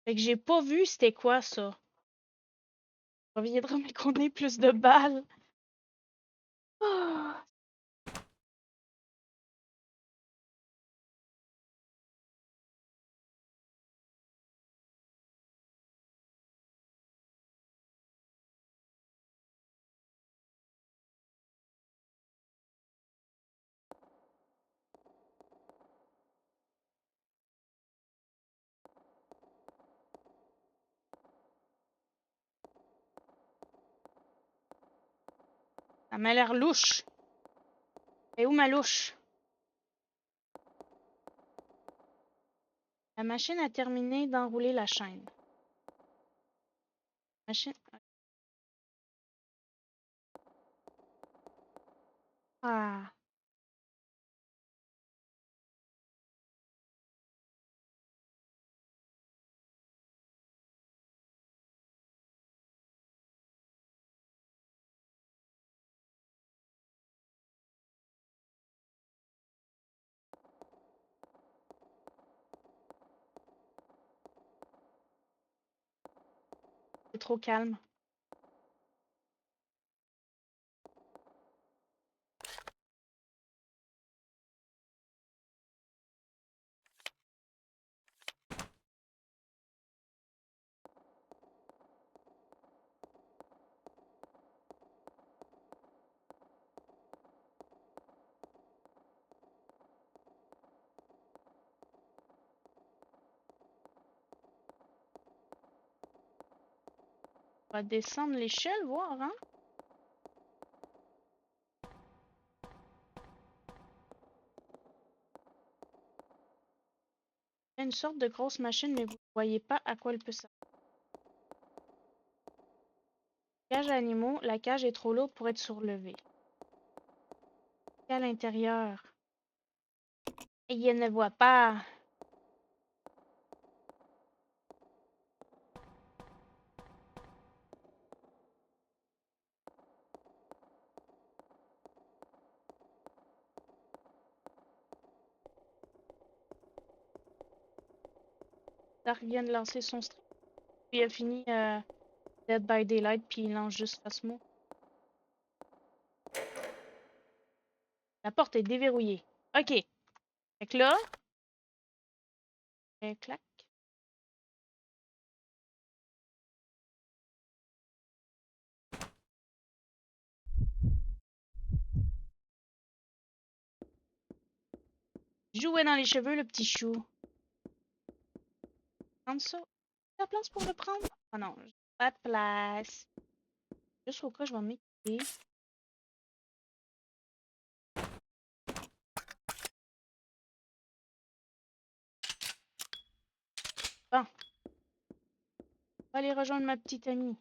Fait que j'ai pas vu c'était quoi ça. Ça reviendra mais qu'on ait plus de balles. Ah, ça m'a l'air louche. Et où ma louche? La machine a terminé d'enrouler la chaîne. Machine... Ah. C'est trop calme. On va descendre l'échelle, voir, hein? Il y a une sorte de grosse machine, mais vous voyez pas à quoi elle peut servir. Cage à animaux. La cage est trop lourde pour être surlevée. Et à l'intérieur. Et il ne voit pas. Dark vient de lancer son stream. Puis il a fini Dead by Daylight, puis il lance juste Phasmo. La porte est déverrouillée. Ok. Fait que là. Clac. Jouer dans les cheveux, le petit chou. Prendre ça. La place pour le prendre? Oh non, j'ai pas de place. Juste au cas, je vais m'équiper. Bon. Je vais aller rejoindre ma petite amie.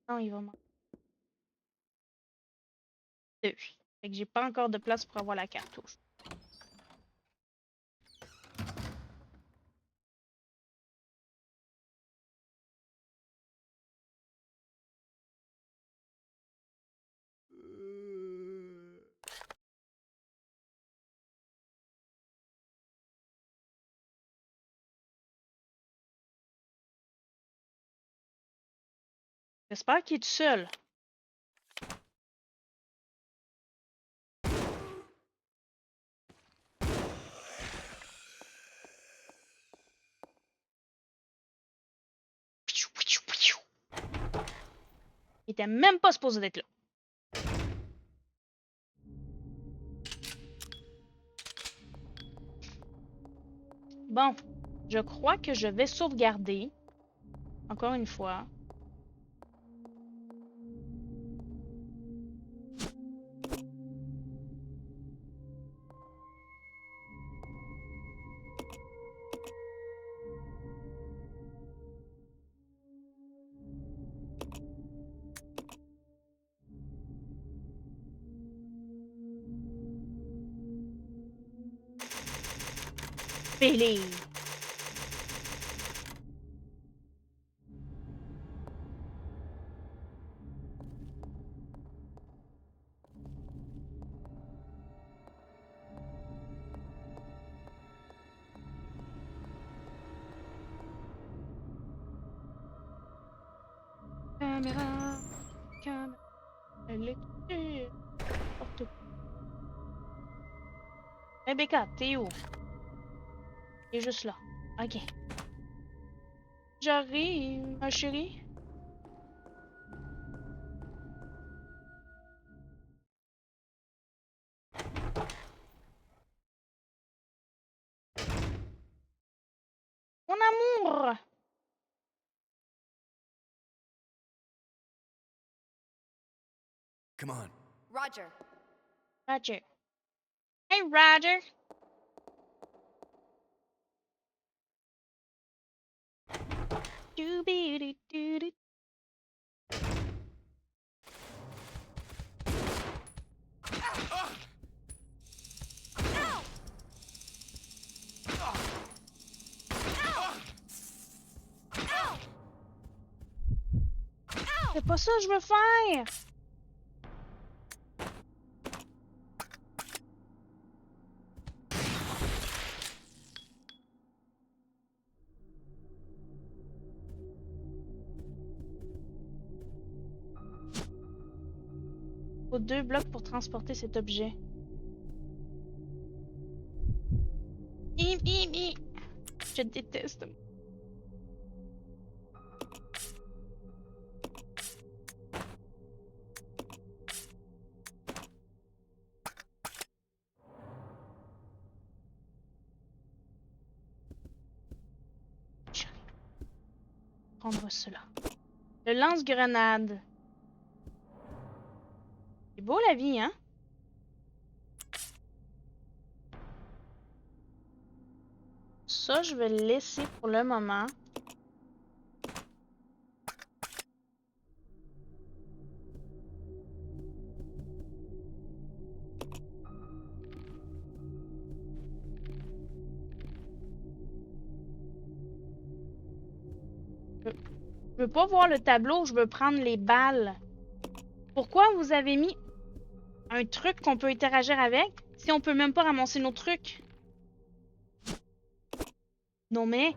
Non, il va m'en... Deux. Fait que j'ai pas encore de place pour avoir la cartouche. J'espère qu'il est tout seul. Il était même pas supposé d'être là. Bon, je crois que je vais sauvegarder. Encore une fois. Billy. Caméra. Caméra. Lecture. Porte. Rebecca, t'es où? T'es juste là. Ok. J'arrive, ma chérie. Mon amour! Come on. Roger. Roger. Hey, Roger! Doo-be-doo-doo-doo. C'est pas ça que je veux faire! Faut 2 blocs pour transporter cet objet. Je déteste. Prendre cela. Le lance-grenade. C'est beau la vie, hein? Ça, je vais le laisser pour le moment. Je veux pas voir le tableau, je veux prendre les balles. Pourquoi vous avez mis un truc qu'on peut interagir avec si on peut même pas ramasser nos trucs? Non mais...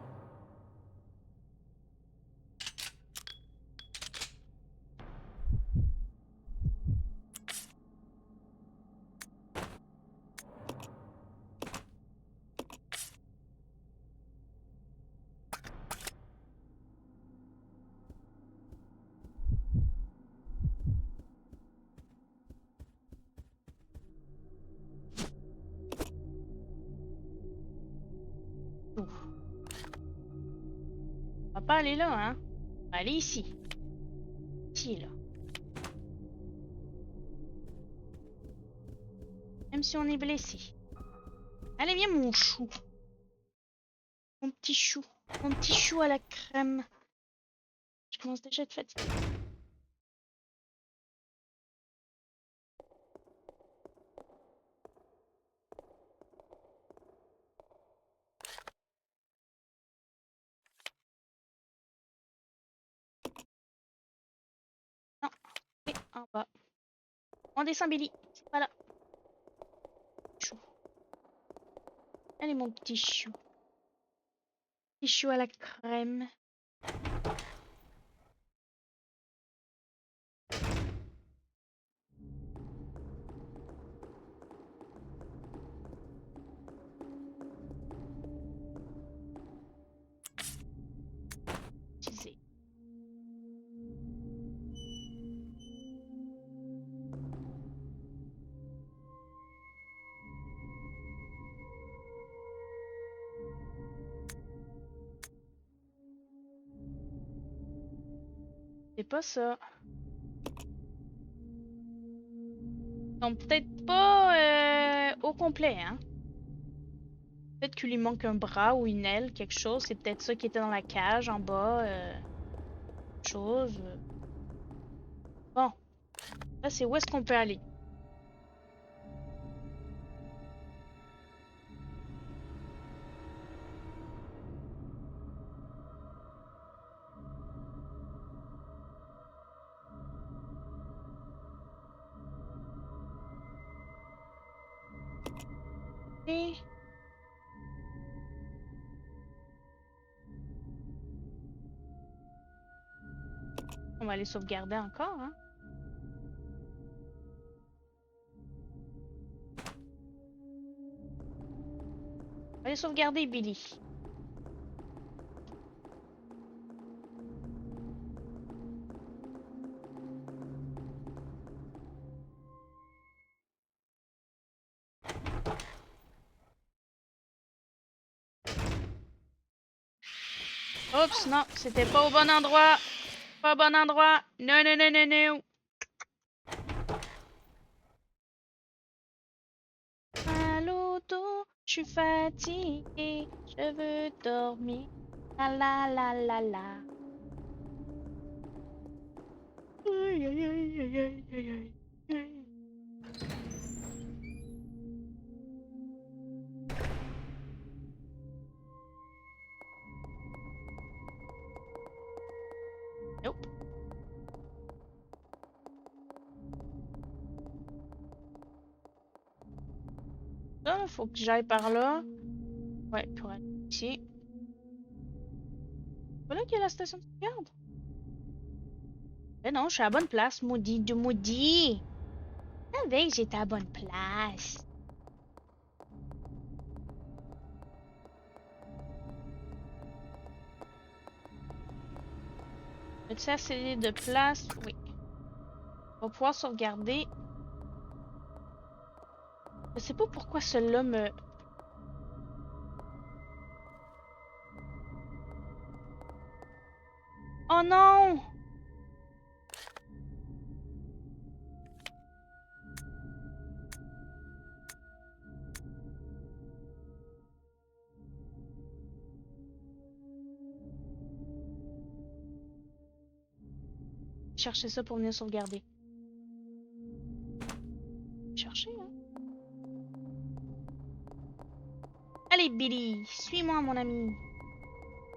Ouf. On va pas aller là, hein? On va aller ici. Ici, là. Même si on est blessé. Allez, viens, mon chou. Mon petit chou. Mon petit chou à la crème. Je commence déjà à être fatiguée. Non. Et en bas. On descend, Billy. C'est pas là. Chou. Allez, mon petit chou. Petit chou à la crème. Utilisé. C'est pas ça. Donc peut-être pas au complet, hein. Peut-être qu'il lui manque un bras ou une aile, quelque chose. C'est peut-être ça qui était dans la cage en bas. Chose. Bon. Là, c'est où est-ce qu'on peut aller? Et... On va aller sauvegarder encore, hein. On va aller sauvegarder Billy. Oups, non, c'était pas au bon endroit. Pas au bon endroit. Non, non, non, non, non. À l'auto, je suis fatiguée. Je veux dormir. La la la la la. Aïe, aïe, aïe, aïe, aïe, aïe, aïe. Nope. Ça, faut que j'aille par là. Ouais, pour aller ici. Voilà qu'il y a la station de sauvegarde. Mais non, je suis à la bonne place, maudit de maudit. Je savais que j'étais à la bonne place. As-tu assez de place? Oui. On va pouvoir sauvegarder. Je sais pas pourquoi celui-là me... Oh non! Chercher ça pour venir sauvegarder. Chercher, hein? Allez, Billy, suis-moi, mon ami.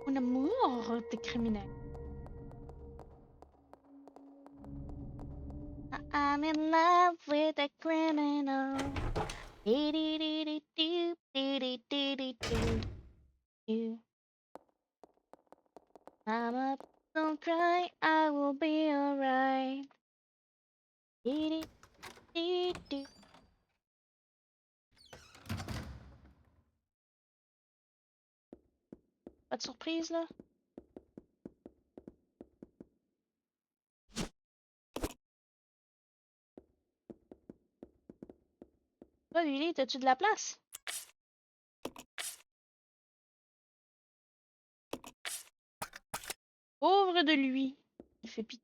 Mon amour, t'es criminel. I'm in love with a criminal. Dee-dee-dee-dee-doo, dee-dee-dee-dee-doo. Mama, don't cry, I will be alright. Dee-dee-dee-doo. Pas de surprise là? Toi, Lily, t'as-tu de la place? Pauvre de lui. Il fait pitié.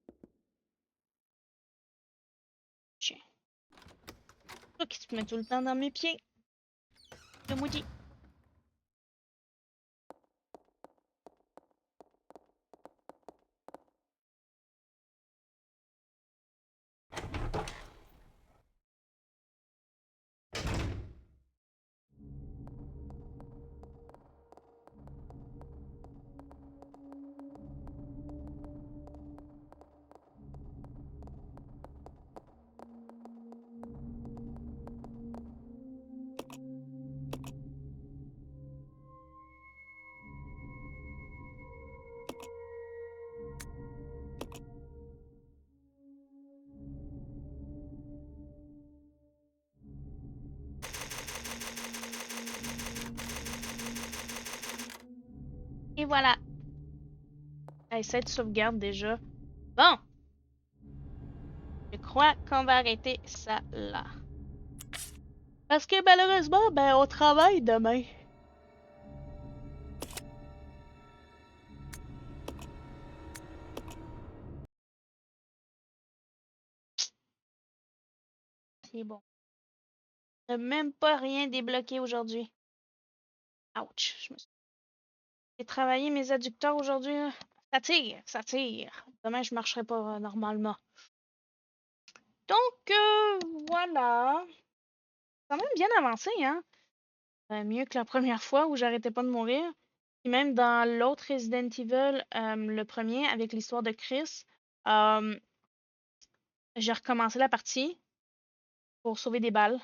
Toi qui te mets tout le temps dans mes pieds. Le maudit. Et voilà. Hey, cette sauvegarde déjà. Bon, je crois qu'on va arrêter ça là. Parce que malheureusement, ben, on travaille demain. C'est bon. On n'a même pas rien débloqué aujourd'hui. Ouch. J'ai travaillé mes adducteurs aujourd'hui. Là. Ça tire, ça tire. Demain, je marcherai pas normalement. Donc, voilà. Quand même bien avancé, hein? Mieux que la première fois où j'arrêtais pas de mourir. Et même dans l'autre Resident Evil, le premier, avec l'histoire de Chris, euh, j'ai recommencé la partie pour sauver des balles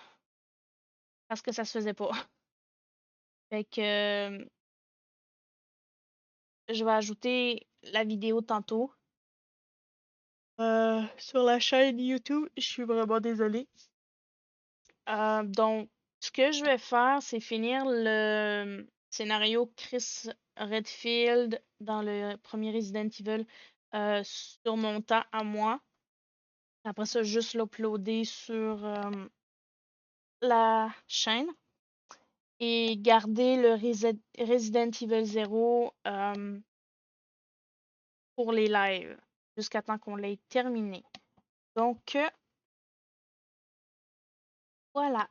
parce que ça se faisait pas. Fait que je vais ajouter la vidéo tantôt sur la chaîne YouTube. Je suis vraiment désolée. Donc, ce que je vais faire, c'est finir le scénario Chris Redfield dans le premier Resident Evil sur mon temps à moi. Après ça, juste l'uploader sur la chaîne et garder le Resident Evil 0 pour les lives jusqu'à temps qu'on l'ait terminé. Donc, voilà.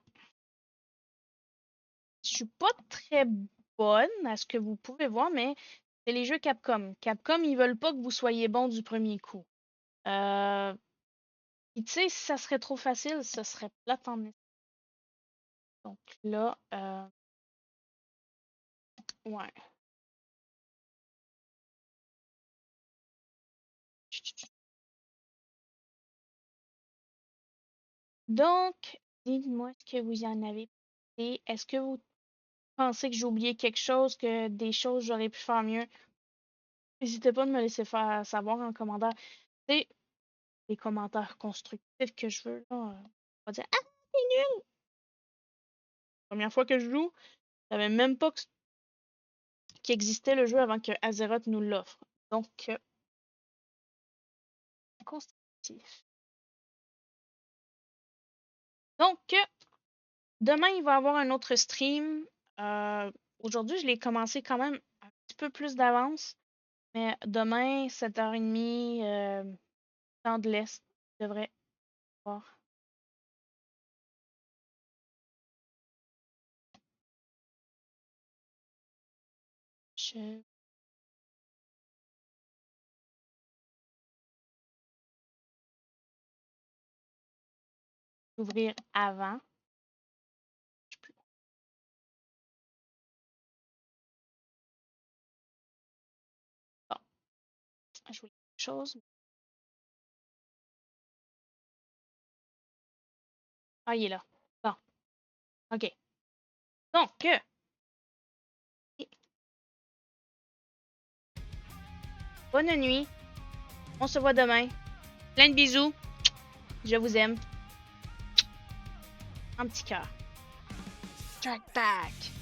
Je suis pas très bonne à ce que vous pouvez voir, mais c'est les jeux Capcom. Capcom, ils veulent pas que vous soyez bon du premier coup. Puis tu sais, si ça serait trop facile, ce serait plate en esti. Donc là, ouais. Donc, dites-moi ce que vous en avez pensé. Est-ce que vous pensez que j'ai oublié quelque chose, que des choses j'aurais pu faire mieux? N'hésitez pas à me laisser faire savoir en commentaire. C'est les commentaires constructifs que je veux, là. On va dire «Ah, c'est nul!» Première fois que je joue, je savais même pas qu'il existait le jeu avant que Azeroth nous l'offre. Donc, constructif. Donc, demain, il va y avoir un autre stream. Aujourd'hui, je l'ai commencé quand même un petit peu plus d'avance. Mais demain, 7h30, temps de l'Est, je devrais voir. Je vais ouvrir avant. Je peux- Bon, je voulais quelque chose. Ah, il est là. Bon. OK. Donc, bonne nuit. On se voit demain. Plein de bisous. Je vous aime. Un petit cœur. Strike back.